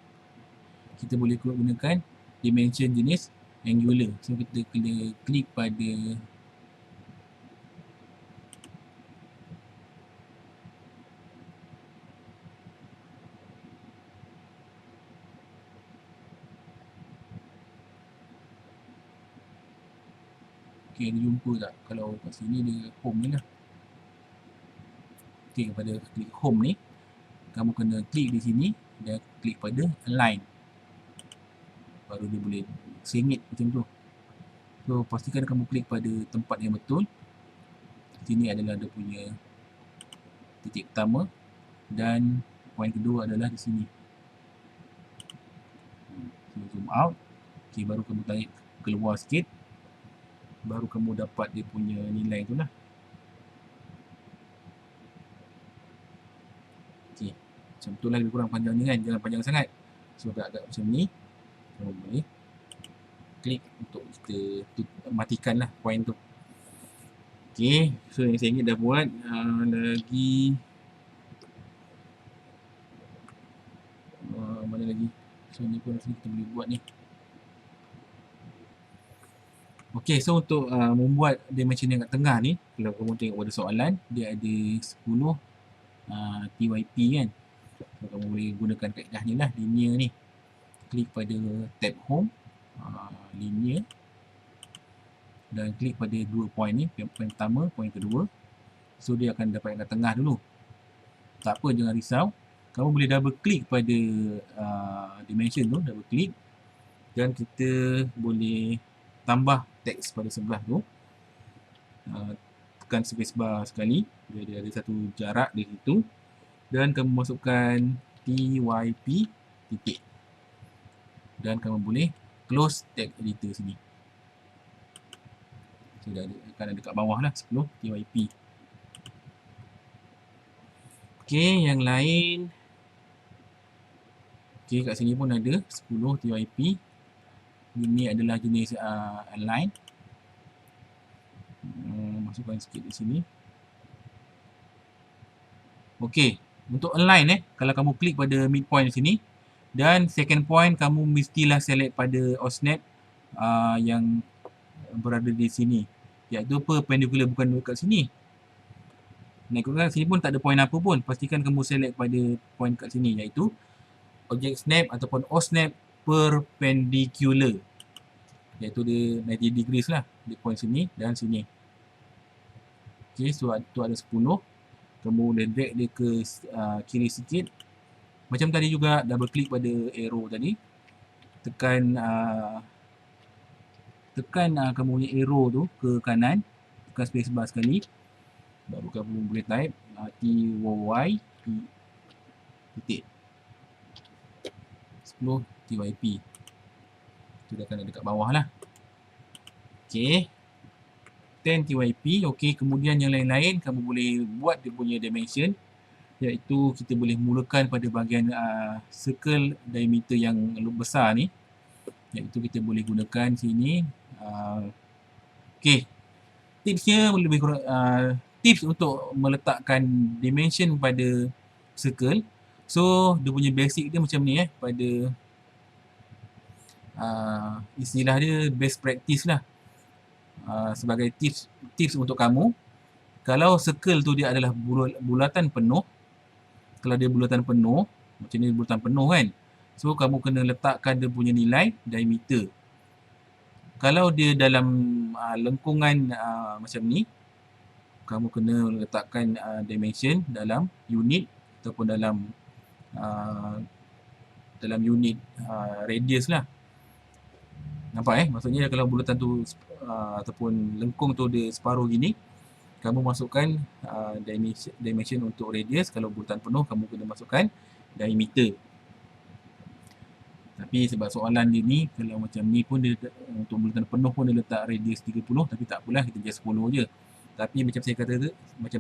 kita boleh gunakan dimension jenis angular. So kita kena klik pada okey, dia jumpa tak? Kalau kat sini dia home ni lah. Okey, pada klik home ni, kamu kena klik di sini dan klik pada align. Baru dia boleh sengit macam tu. So pastikan kamu klik pada tempat yang betul. Sini adalah dia punya titik pertama dan point kedua adalah di sini. So, zoom out. Okey, baru kamu tarik keluar sikit. Baru kamu dapat dia punya nilai tu lah. Okey, macam tu lah lebih kurang panjangnya kan. Jangan panjang sangat. So agak-agak macam ni. Kamu boleh klik untuk kita matikan lah point tu. Okey, so yang saya ingin dah buat lagi mana lagi? So ni pun kita boleh buat ni. Okey, so untuk membuat dimension yang kat tengah ni, kalau kamu tengok pada soalan, dia ada 10 TYP kan. So kamu boleh gunakan kaedah ni lah, linear ni. Klik pada tab home, linear. Dan klik pada dua point ni, point pertama, point kedua. So dia akan dapat yang kat tengah dulu. Tak apa, jangan risau. Kamu boleh double klik pada dimension tu, double klik. Dan kita boleh tambah teks pada sebelah tu. Tekan spacebar sekali. Dia ada satu jarak di situ. Dan kamu masukkan TYP titik. Dan kamu boleh close tag editor sini. So dah akan ada kat bawah lah 10 TYP. Okey, yang lain. Okey, kat sini pun ada 10 TYP. Ini adalah jenis align. Masukkan sikit di sini. Okey, untuk align kalau kamu klik pada midpoint sini dan second point kamu mestilah select pada OSNAP yang berada di sini, iaitu perpendicular, bukan dekat sini. Nak ikutkan sini pun tak ada point apa pun. Pastikan kamu select pada point kat sini, iaitu object snap ataupun OSNAP perpendicular, iaitu dia 90 degrees lah di point sini dan sini. Okey, so tu ada 10. Kamu boleh drag dia ke kiri sikit. Macam tadi juga, double klik pada arrow tadi. Tekan tekan kamu punya arrow tu ke kanan, tekan spacebar sekali, baru kamu boleh type TYP titik 10 TYP. Itu dah akan ada dekat bawah lah. Okay, 10 TYP. Okay, kemudian yang lain-lain kamu boleh buat dia punya dimension, iaitu kita boleh mulakan pada bahagian circle diameter yang besar ni, iaitu kita boleh gunakan sini. Okay, tipsnya lebih kurang tips untuk meletakkan dimension pada circle. So dia punya basic dia macam ni pada istilah dia best practice lah. Sebagai tips untuk kamu, kalau circle tu dia adalah bulatan penuh, kalau dia bulatan penuh, macam ni bulatan penuh kan, so kamu kena letakkan dia punya nilai diameter. Kalau dia dalam lengkungan macam ni, kamu kena letakkan dimension dalam unit ataupun dalam unit radius lah. Nampak maksudnya kalau bulatan tu ataupun lengkung tu dia separuh gini, kamu masukkan dimension untuk radius. Kalau bulatan penuh, kamu kena masukkan diameter. Tapi sebab soalan dia ni, kalau macam ni pun dia untuk bulatan penuh pun dia letak radius 30, tapi tak apalah, kita just follow je. Tapi macam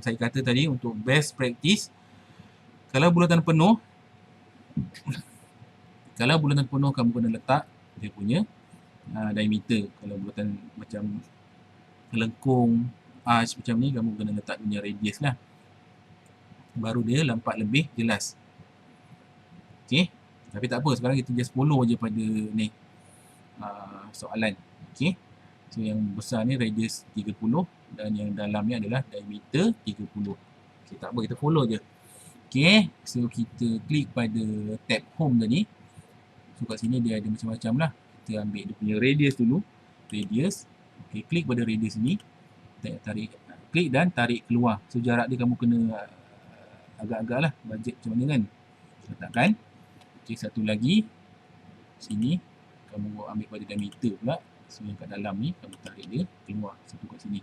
saya kata tadi, untuk best practice, kalau bulatan penuh kamu kena letak dia punya diameter. Kalau bulatan macam lengkung arch macam ni, kamu kena letak punya radius lah, baru dia nampak lebih jelas. Okay, tapi tak apa, sekarang kita just follow je pada ni soalan. Okay, so yang besar ni radius 30 dan yang dalam ni adalah diameter 30. Okay, tak apa, kita follow je. Okay, so kita klik pada tab home tadi. So kat sini dia ada macam-macam lah. Kita ambil dia punya radius dulu, radius. Okay, klik pada radius ni, tarik, klik dan tarik keluar. So jarak dia kamu kena agak-agak lah, bajet macam mana kan, letakkan. Okay, satu lagi sini kamu ambil pada diameter pula. So yang kat dalam ni kamu tarik dia keluar, satu kat sini.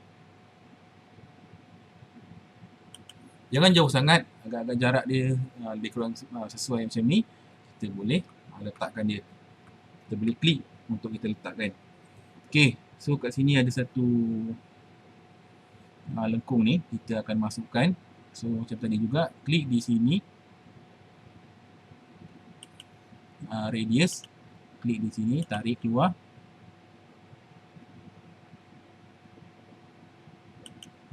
Jangan jauh sangat, agak-agak jarak dia lebih kurang sesuai macam ni. Kita boleh letakkan dia, kita boleh klik untuk kita letakkan. Okay, so kat sini ada satu lengkung ni, kita akan masukkan. So macam tadi juga, klik di sini radius, klik di sini, tarik keluar.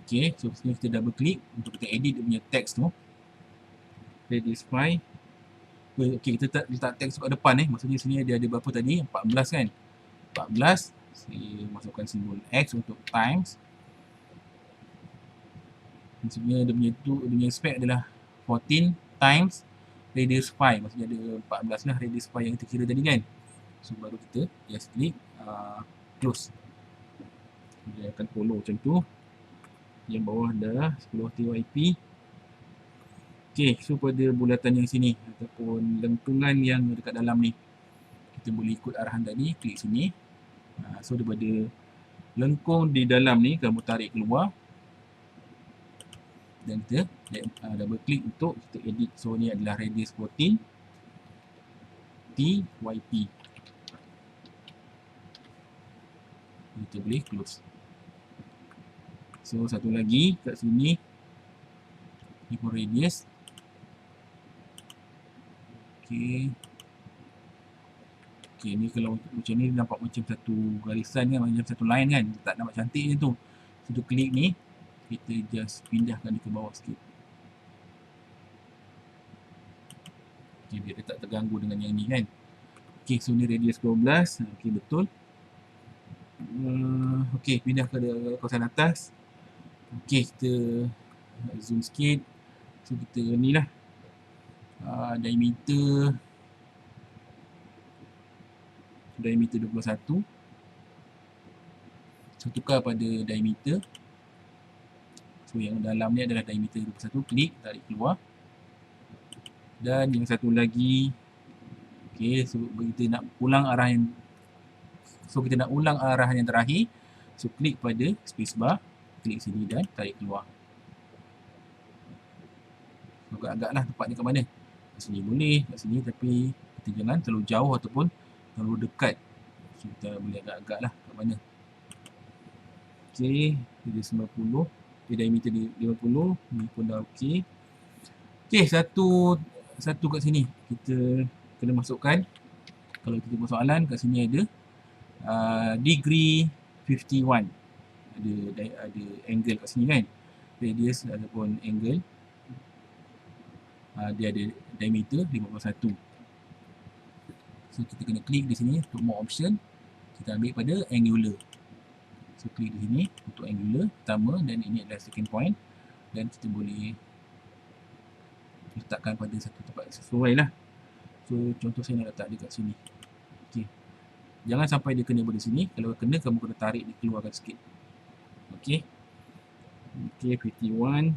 Okay, so sini kita double klik untuk kita edit dia punya teks tu, radius 5. Okay, kita letak teks kat depan maksudnya sini dia ada berapa tadi, 14 kan, 14. Saya masukkan simbol X untuk times. Maksudnya dia punya spek adalah 14 times radius 5, maksudnya ada 14 lah radius 5 yang kita kira tadi kan. So baru kita just klik close. Dia akan follow macam tu. Yang bawah dah 10 TYP. Okay, so pada bulatan yang sini ataupun lengkungan yang dekat dalam ni, kita boleh ikut arahan tadi, klik sini. So daripada lengkung di dalam ni kamu tarik keluar dan kita double klik untuk kita edit. So ni adalah radius 14 TYP. Kita boleh close. So satu lagi kat sini, ni pun radius. Okay, ni kalau macam ni nampak macam satu garisan kan, macam satu line kan, tak nampak cantik je tu. So klik ni, kita just pindahkan dia ke bawah sikit. Okay, biar dia tak terganggu dengan yang ni kan. Okay, so ni radius 12. Okay, betul. Okay, pindah ke kawasan atas. Okay, kita zoom sikit. So kita ni lah diameter 21. So tukar pada diameter. So yang dalam ni adalah diameter 21. Klik, tarik keluar. Dan yang satu lagi, okay, so kita nak pulang arah yang So kita nak ulang arahan yang terakhir. So klik pada spacebar, klik sini dan tarik keluar. So, agak-agak lah tempat ni kat mana. Kat sini boleh, kat sini, tapi kita jangan terlalu jauh ataupun terlalu dekat. So kita boleh agak-agak lah kat mana. Okey, dia 90. Diameter dia 50. Ni pun dah okey. Okey, satu kat sini kita kena masukkan. Kalau kita buat soalan, kat sini ada degree 51. Ada angle kat sini kan. Radius ataupun angle. Dia ada diameter 51. So kita kena klik di sini untuk more option. Kita ambil pada angular. So klik di sini untuk angular pertama, dan ini adalah second point, dan kita boleh letakkan pada satu tempat sesuai lah. So contoh saya nak letak dekat sini. Okey. Jangan sampai dia kena pada sini. Kalau kena, kamu kena tarik dia keluarkan sikit. Okey. Okey, 51.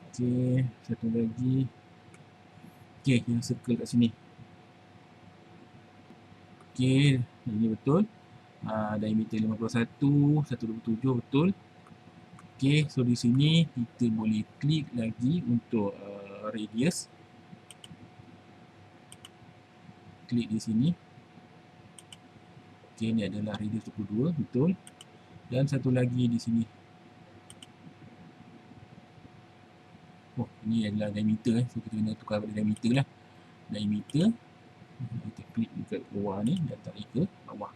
Okey, satu lagi. Okey, yang circle kat sini. Okey, ini betul. Diameter 51, 127 betul. Okey, so di sini kita boleh klik lagi untuk radius. Klik di sini. Okey, ini adalah radius 22, betul. Dan satu lagi di sini. Oh, ini adalah diameter. So kita kena tukar pada diameter lah. Diameter. Kita klik dekat luar ni dan tarik ke bawah.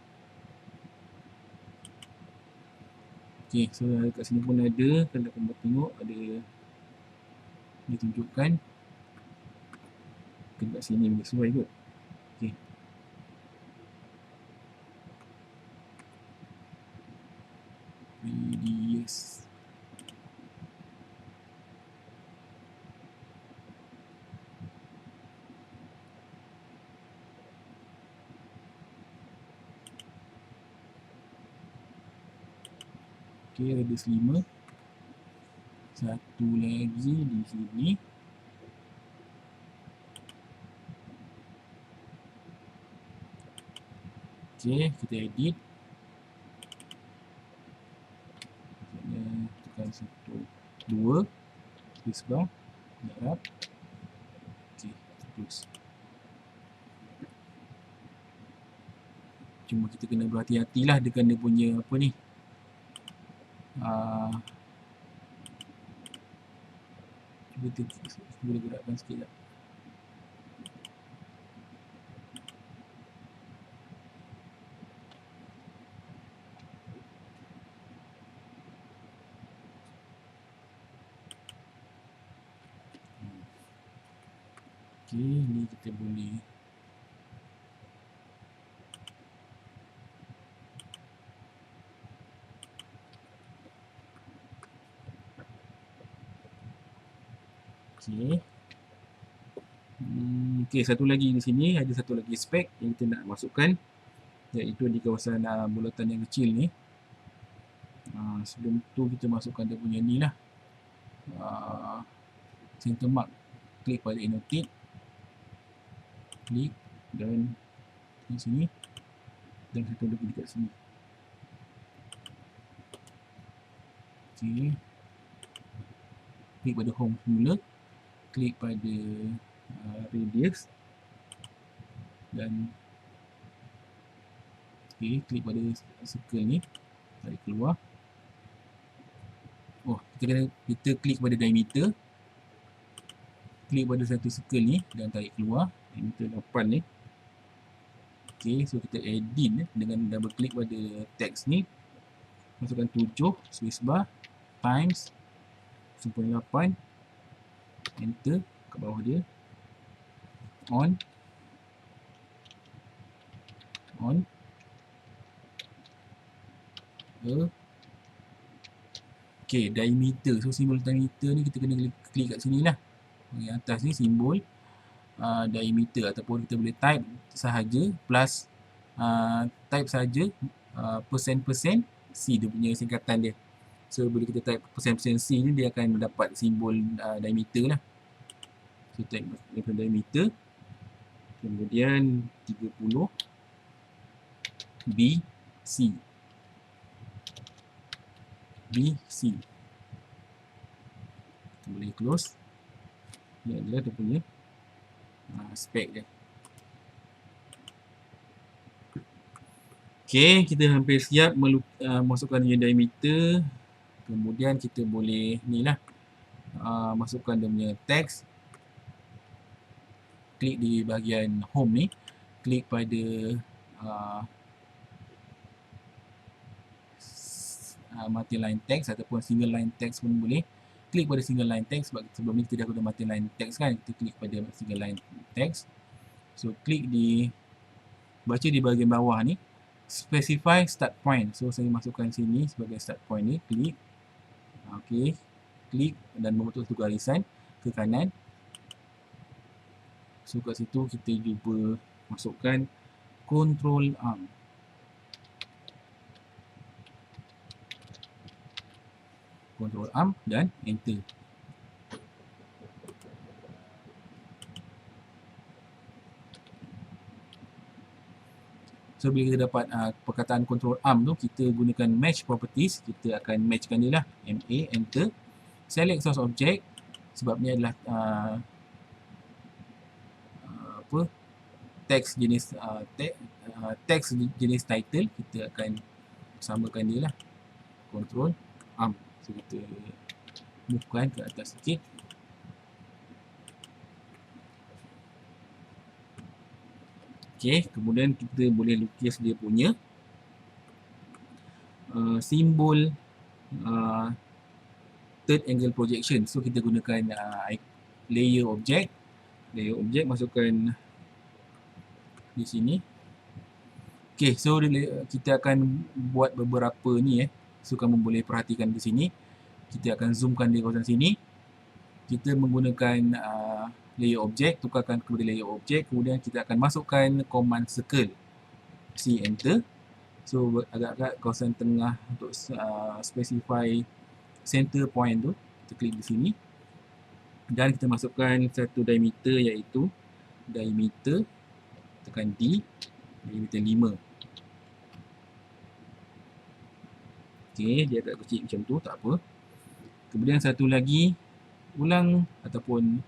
Okey, so kat sini pun ada. Kalau kamu tengok ada ditunjukkan. Kat sini boleh sesuai kot. Okey. Radius. Okey, radius 5. Satu lagi di sini. Okey, kita edit. Tekan 1, 2. Spacebar. Harap. Okey, terus. Cuma kita kena berhati-hatilah dengan dia punya apa ni. Cuba boleh gerakkan sikit tak? Okey, ni kita boleh okey. Okey, satu lagi di sini, ada satu lagi spek yang kita nak masukkan, iaitu di kawasan bulatan yang kecil ni. Sebelum tu kita masukkan dia punya ni lah, center mark. Klik pada annotate, klik dan di sini, dan satu lagi dekat sini. Okey, klik pada home semula, klik pada radius, dan okey, klik pada circle ni, tarik keluar. Oh, kita klik pada diameter, klik pada satu circle ni dan tarik keluar, diameter 8 ni. Okey, so kita edit dengan double klik pada teks ni, masukkan 7, spacebar, times 1.8, enter kat bawah dia, on, okey, diameter. So simbol diameter ni kita kena klik kat sini lah. Yang atas ni simbol diameter, ataupun kita boleh type sahaja plus type sahaja persen C, dia punya singkatan dia. So bila kita type persen C ni, dia akan dapat simbol diameter lah. So type diameter, kemudian 30, BC. BC. Kita boleh close. Ni adalah dia punya spek dia. Okey, kita hampir siap masukkan dia diameter. Kemudian kita boleh ni lah, masukkan dia punya teks. Klik di bahagian home ni, klik pada multi-line text ataupun single line text pun boleh. Klik pada single line text sebab sebelum ni kita dah guna multi-line text kan. Kita klik pada single line text. So klik di, baca di bahagian bawah ni, specify start point. So saya masukkan sini sebagai start point ni, klik. Okey, klik dan membentuk satu garisan ke kanan. So kat situ kita cuba masukkan Ctrl Arm. Ctrl Arm dan Enter. So bila kita dapat perkataan Ctrl Arm tu, kita gunakan Match Properties. Kita akan matchkan dia lah. MA, Enter. Select Source Object. Sebab ni adalah teks jenis teks jenis title. Kita akan samakan dia lah. Ctrl Arm. So kita movekan ke atas sikit. Okey, kemudian kita boleh lukis dia punya simbol third angle projection. So kita gunakan layer object. Layer object masukkan di sini. Okey, so kita akan buat beberapa ni So kamu boleh perhatikan di sini. Kita akan zoomkan di kawasan sini. Kita menggunakan layer object, tukarkan kepada layer object. Kemudian kita akan masukkan command circle. C, Enter. So agak-agak kawasan tengah untuk specify center point tu. Kita klik di sini. Dan kita masukkan satu diameter, iaitu diameter, tekan D, diameter 5. Okey, dia agak kecil macam tu, tak apa. Kemudian satu lagi, ulang ataupun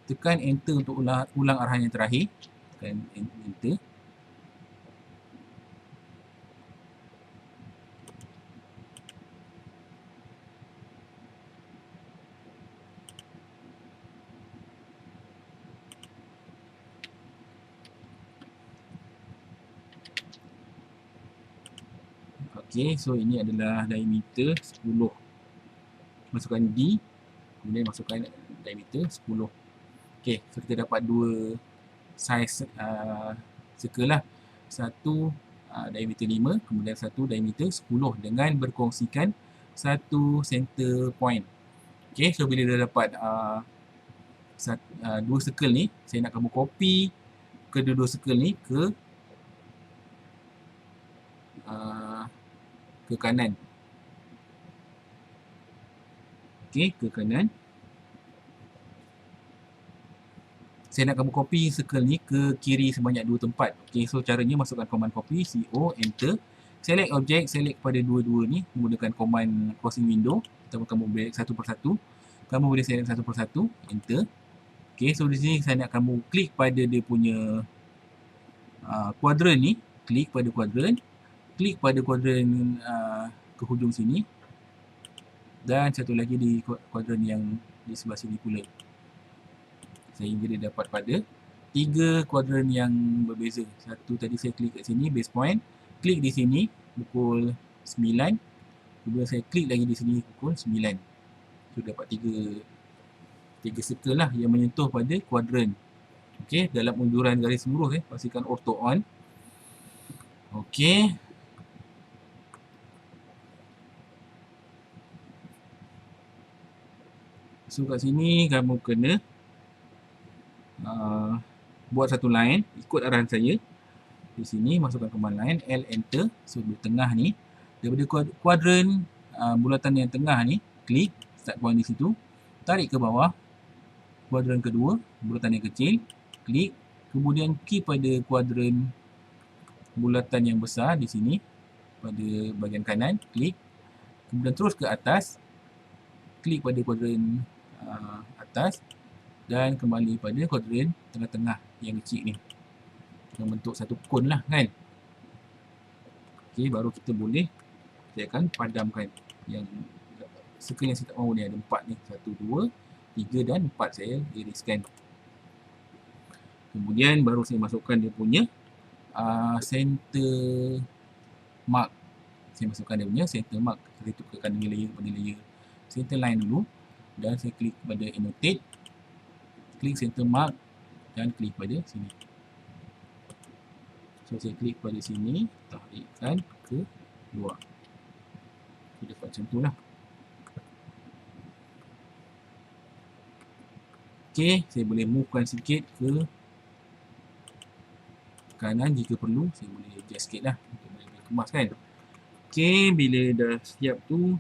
tekan Enter untuk ulang arahan yang terakhir. Tekan Enter. Okey, so ini adalah diameter 10. Masukkan D, kemudian masukkan diameter 10. Okey, so kita dapat dua size circle lah. Satu diameter 5, kemudian satu diameter 10 dengan berkongsikan satu center point. Okey, so bila dah dapat dua circle ni, saya nak kamu copy kedua-dua circle ni ke kanan. Okey, ke kanan. Saya nak kamu copy circle ni ke kiri sebanyak 2 tempat. Okey, so caranya masukkan command copy, CO, Enter. Select object, select pada dua-dua ni menggunakan command crossing window. Ataupun kamu boleh satu persatu. Kamu boleh select satu persatu, Enter. Okey, so di sini saya nak kamu klik pada dia punya kuadran ni. Klik pada kuadran. Klik pada kuadran ke hujung sini. Dan satu lagi di kuadran yang di sebelah sini pula. Sehingga dia dapat pada 3 kuadran yang berbeza. Satu tadi saya klik kat sini, base point. Klik di sini, pukul 9. Kemudian saya klik lagi di sini, pukul 9. So dapat 3 circle lah yang menyentuh pada kuadran. Okey, dalam unjuran garis lurus pastikan auto on. Okey. So kat sini kamu kena buat satu line ikut arahan saya. Di sini masukkan command line, L, Enter. So di tengah ni, daripada kuadran bulatan yang tengah ni, klik start point di situ, tarik ke bawah kuadran kedua, bulatan yang kecil, klik, kemudian key pada kuadran bulatan yang besar di sini pada bahagian kanan, klik, kemudian terus ke atas, klik pada kuadran atas dan kembali pada kuadran tengah-tengah yang kecil ni, membentuk satu kon lah kan. Okey, baru kita boleh, saya akan padamkan yang circle yang saya tak mahu ni, ada 4 ni, 1, 2, 3 dan 4 saya iriskan. Kemudian baru saya masukkan dia punya center mark. Saya masukkan dia punya center mark. Saya tukarkan dengan layer pada layer center line dulu dan saya klik pada annotate, klik center mark dan klik pada sini. So saya klik pada sini, tarikkan ke luar. Dia dapat macam tu lah. Okey, saya boleh movekan sikit ke kanan jika perlu. Saya boleh adjust sikit lah untuk boleh kemas kan. Okey, bila dah siap tu,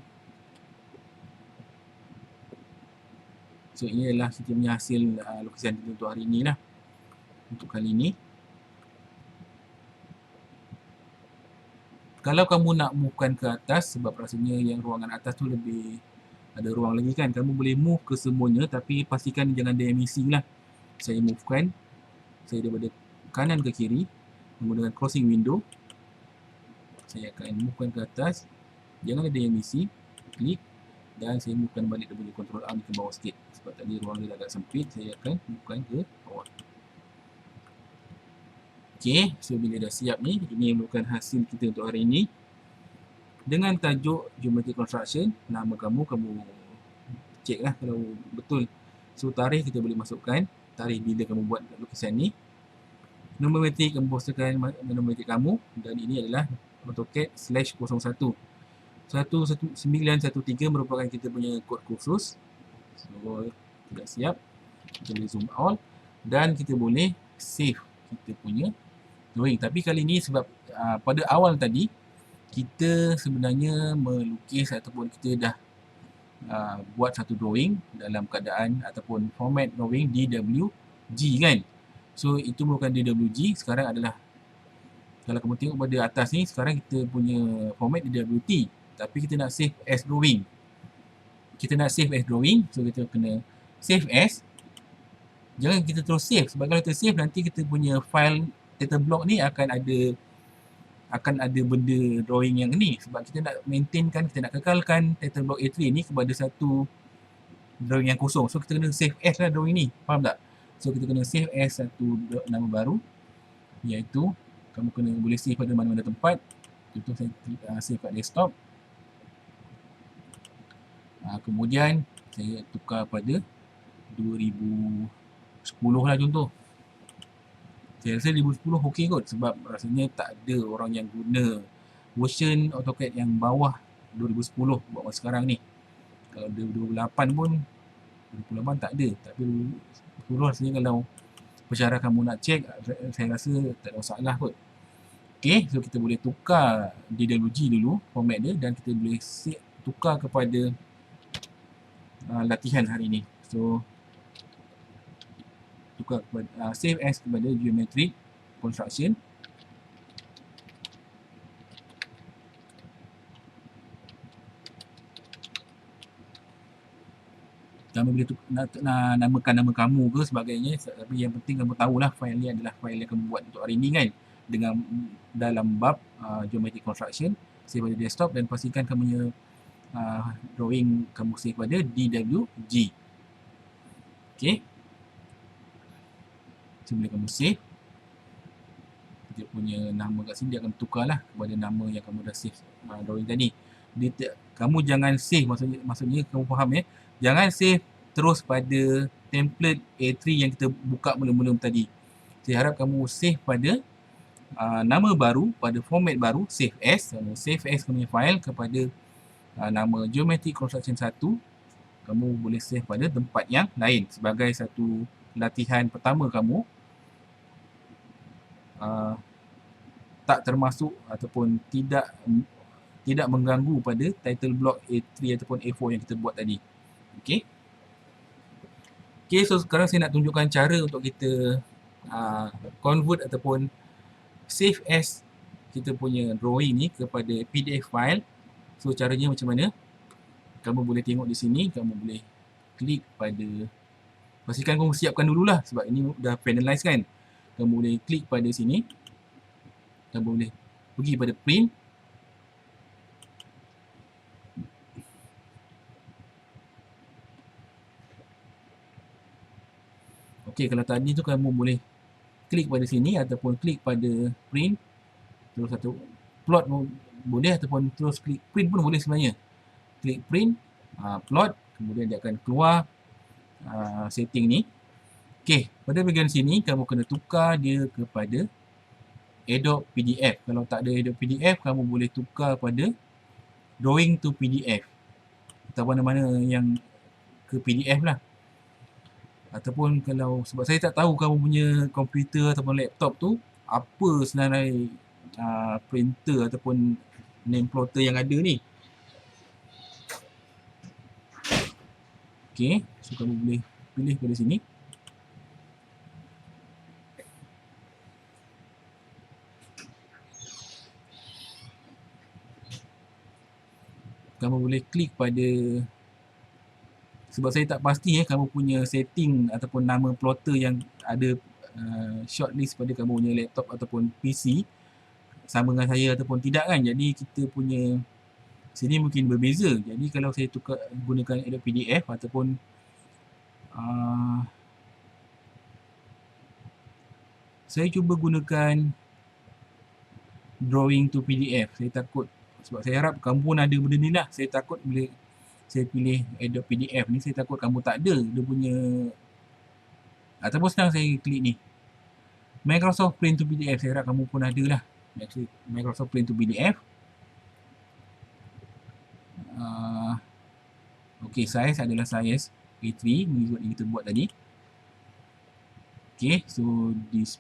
so ini adalah kita punya hasil lukisan kita untuk hari ni lah, untuk kali ni. Kalau kamu nak movekan ke atas, sebab rasanya yang ruangan atas tu lebih ada ruang lagi kan, kamu boleh move ke semuanya, tapi pastikan jangan ada yang missing lah. Saya movekan, saya daripada kanan ke kiri menggunakan crossing window. Saya akan movekan ke atas, jangan ada yang missing, klik dan saya movekan balik daripada control arm ke bawah sikit, sebab tadi ruang dia agak sempit. Saya akan movekan ke bawah. Okey, so bila dah siap ni, ini merupakan hasil kita untuk hari ini dengan tajuk Geometry Construction. Nama kamu cek lah kalau betul. So tarikh kita boleh masukkan, tarikh bila kamu buat lukisan ni. Nombor metrik kamu posterkan nombor metrik kamu, dan ini adalah AutoCAD/01. 1913 merupakan kita punya kod khusus. So sudah siap, kita boleh zoom out dan kita boleh save kita punya drawing. Tapi kali ni sebab pada awal tadi kita sebenarnya melukis ataupun kita dah buat satu drawing dalam keadaan ataupun format drawing DWG kan. So itu merupakan DWG. Sekarang adalah, kalau kamu tengok pada atas ni, sekarang kita punya format DWT, tapi kita nak save as drawing. Kita nak save as drawing, so kita kena save as. Jangan kita terus save, sebab kalau kita save nanti kita punya file title block ni akan ada benda drawing yang ni, sebab kita nak maintainkan, kita nak kekalkan title block A3 ni kepada satu drawing yang kosong. So kita kena save as lah drawing ni, faham tak? So kita kena save as satu nama baru, iaitu kamu kena boleh save pada mana-mana tempat. Contoh saya save kat desktop. Kemudian saya tukar pada 2010 lah contoh. Saya rasa 2010 okey kot, sebab rasanya tak ada orang yang guna version AutoCAD yang bawah 2010 buat masa sekarang ni. Kalau 2008 pun, 2008 tak ada, tapi 2010 rasanya kalau pensyarah kamu nak cek, saya rasa tak ada masalah kot. Okey, so kita boleh tukar DWG dulu format dia, dan kita boleh tukar kepada latihan hari ni. So tukar kepada save as kepada Geometry Construction. Kamu boleh namakan nama kamu ke sebagainya, tapi yang penting kamu tahulah file ni adalah file yang kamu buat untuk hari ni kan, dengan dalam bab Geometry Construction. Save pada desktop dan pastikan kamu punya drawing kamu save pada DWG. Okey, sebelum kamu save, dia punya nama kat sini dia akan tukarlah kepada nama yang kamu dah save drawing tadi. Kamu jangan save, maksudnya kamu faham ya, jangan save terus pada template A3 yang kita buka mula-mula tadi. Saya harap kamu save pada nama baru, pada format baru, save as kamu punya file kepada nama Geometry Construction 1. Kamu boleh save pada tempat yang lain sebagai satu latihan pertama kamu, tak termasuk ataupun tidak mengganggu pada title block A3 ataupun A4 yang kita buat tadi. Okey. Okey, so sekarang saya nak tunjukkan cara untuk kita convert ataupun save as kita punya drawing ni kepada PDF file. So caranya macam mana? Kamu boleh tengok di sini, kamu boleh klik pada, pastikan kamu siapkan dululah sebab ini dah finalize kan. Kamu boleh klik pada sini, kamu boleh pergi pada print. Okey, kalau tadi tu kamu boleh klik pada sini ataupun klik pada print, terus satu plot boleh, ataupun terus klik print pun boleh sebenarnya. Klik print, plot, kemudian dia akan keluar setting ni. Okey, pada bahagian sini kamu kena tukar dia kepada Adobe PDF. Kalau tak ada Adobe PDF, kamu boleh tukar pada Drawing to PDF atau mana-mana yang ke PDF lah. Ataupun kalau, sebab saya tak tahu kamu punya komputer ataupun laptop tu apa senarai printer ataupun name plotter yang ada ni. Okey, so kamu boleh pilih pada sini. Kamu boleh klik pada, sebab saya tak pasti kamu punya setting ataupun nama plotter yang ada shortlist pada kamu punya laptop ataupun PC sama dengan saya ataupun tidak kan. Jadi kita punya sini mungkin berbeza. Jadi kalau saya tukar gunakan Adobe PDF ataupun saya cuba gunakan Drawing to PDF. Saya takut, sebab saya harap kamu pun ada benda ni lah. Saya takut bila saya pilih Adobe PDF ni, saya takut kamu tak ada dia punya, ataupun senang saya klik ni Microsoft Print to PDF. Saya harap kamu pun ada lah Microsoft Print to PDF. Ok, size adalah size A3 mengikut yang kita buat tadi. Ok, so this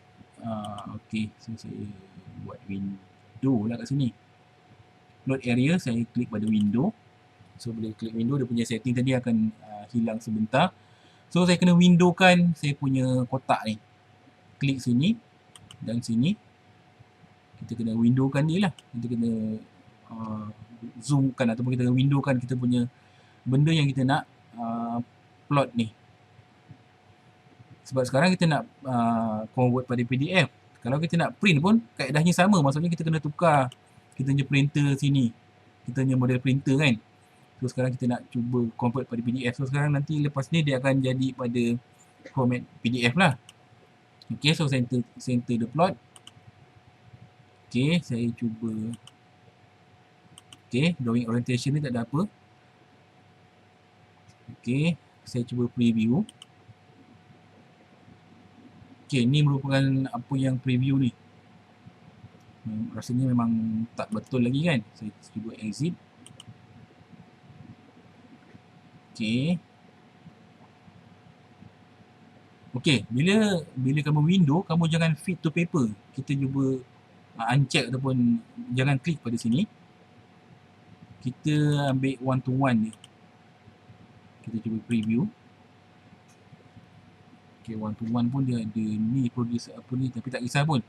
ok, so saya buat window lah kat sini. Load area, saya klik pada window. So bila klik window, dia punya setting tadi akan hilang sebentar. So saya kena windowkan saya punya kotak ni. Klik sini dan sini. Kita kena windowkan dia lah. Kita kena zoomkan ataupun kita kena windowkan kita punya benda yang kita nak plot ni. Sebab sekarang kita nak convert pada PDF. Kalau kita nak print pun kaedahnya sama. Maksudnya kita kena tukar kita punya printer sini, kita punya model printer kan. So sekarang kita nak cuba convert pada PDF. So sekarang nanti lepas ni dia akan jadi pada format PDF lah. Ok, so center the plot. Ok, saya cuba. Ok, drawing orientation ni tak ada apa. Ok, saya cuba preview. Ok, ni merupakan apa yang preview ni. Rasanya memang tak betul lagi kan. Saya cuba exit. Ok. Ok, bila kamu window, kamu jangan fit to paper. Kita cuba uncheck ataupun jangan klik pada sini. Kita ambil one to one ni. Kita cuba preview. Ok, one to one pun dia ada ni produce apa ni, tapi tak kisah pun.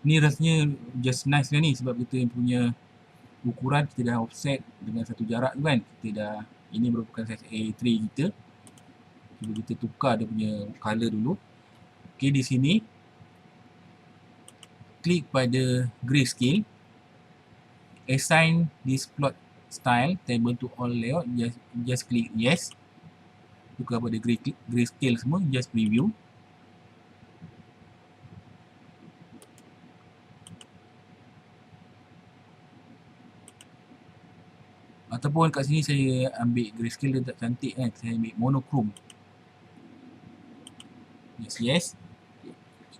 Ni rasanya just nice lah ni sebab kita punya ukuran kita dah offset dengan satu jarak tu kan. Kita dah, ini merupakan size A3 kita. Cuba kita tukar dia punya color dulu. Ok, di sini klik pada grayscale. Assign this plot style table to all layout. Just klik yes. Tukar pada grayscale semua. Just preview. Ataupun kat sini saya ambil grayscale dia tak cantik kan. Saya ambil monochrome. Yes.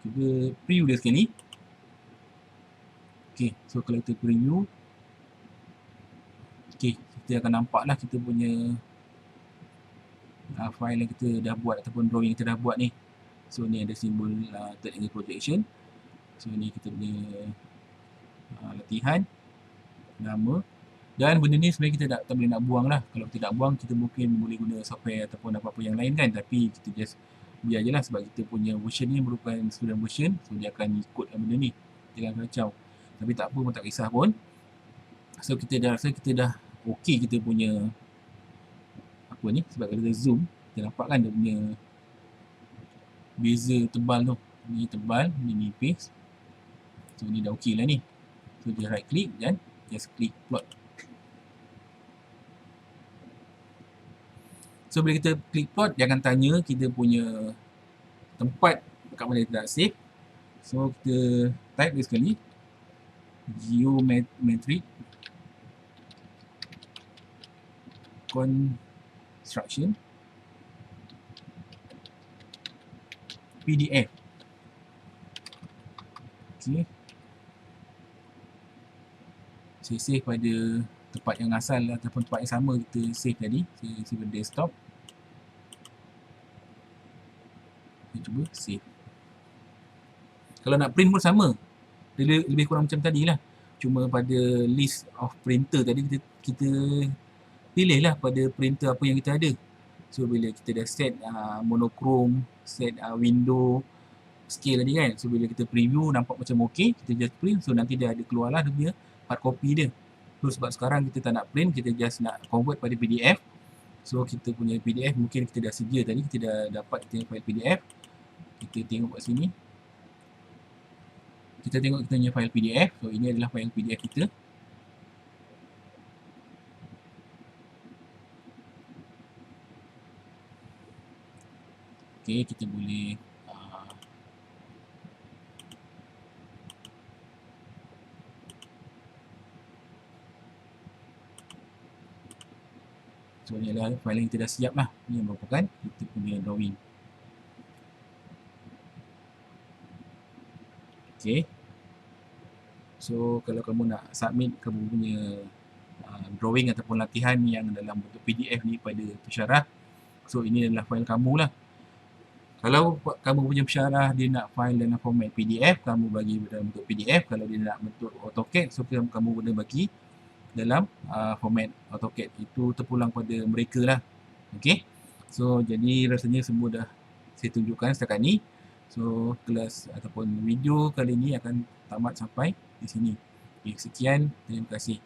Cuba preview dia sekali. Ok, so kalau kita preview, ok, kita akan nampak lah kita punya file yang kita dah buat ataupun drawing yang kita dah buat ni. So ni ada simbol third angle projection. So ni kita punya latihan, nama. Dan benda ni sebenarnya kita tak boleh nak buang lah. Kalau kita nak buang, kita mungkin boleh guna software ataupun apa-apa yang lain kan. Tapi kita just biar je lah sebab kita punya version ni merupakan student version. So dia akan ikut benda ni. Jangan kacau. Tapi tak apa pun, tak kisah pun. So kita dah rasa kita dah okey kita punya apa ni, sebab kalau kita zoom kita nampak kan dia punya beza tebal tu. Ni tebal, ni nipis. So ni dah okey lah ni. So dia right click dan just click plot. So bila kita click plot, dia akan tanya kita punya tempat kat mana kita nak save. So kita type dia sekali, geometric construction PDF. Okay. Saya save pada tempat yang asal ataupun tempat yang sama kita save tadi. Saya save pada desktop. Kita cuba save. Kalau nak print pun sama. Dia lebih kurang macam tadi lah. Cuma pada list of printer tadi kita pilih lah pada printer apa yang kita ada. So bila kita dah set monochrome, set window scale tadi kan. So bila kita preview nampak macam okey, kita just print. So nanti dia ada keluar lah dia punya hard copy dia. So sebab sekarang kita tak nak print, kita just nak convert pada PDF. So kita punya PDF mungkin kita dah sedia tadi, kita dah dapat kita file PDF. Kita tengok kat sini. Kita tengok kita punya file PDF. So ini adalah file PDF kita. Okay, kita boleh so ni adalah file yang kita dah siap lah. Ni yang merupakan kita punya drawing. Okay. So kalau kamu nak submit kamu punya drawing ataupun latihan yang dalam bentuk PDF ni pada pensyarah, so ini adalah file kamu lah. Kalau kamu punya pensyarah dia nak file dalam format PDF, kamu bagi dalam bentuk PDF. Kalau dia nak bentuk AutoCAD, so kamu boleh bagi dalam format AutoCAD. Itu terpulang pada mereka lah. Okay. So jadi rasanya semua dah saya tunjukkan setakat ni. So kelas ataupun video kali ni akan tamat sampai di sini. Okay, sekian, terima kasih.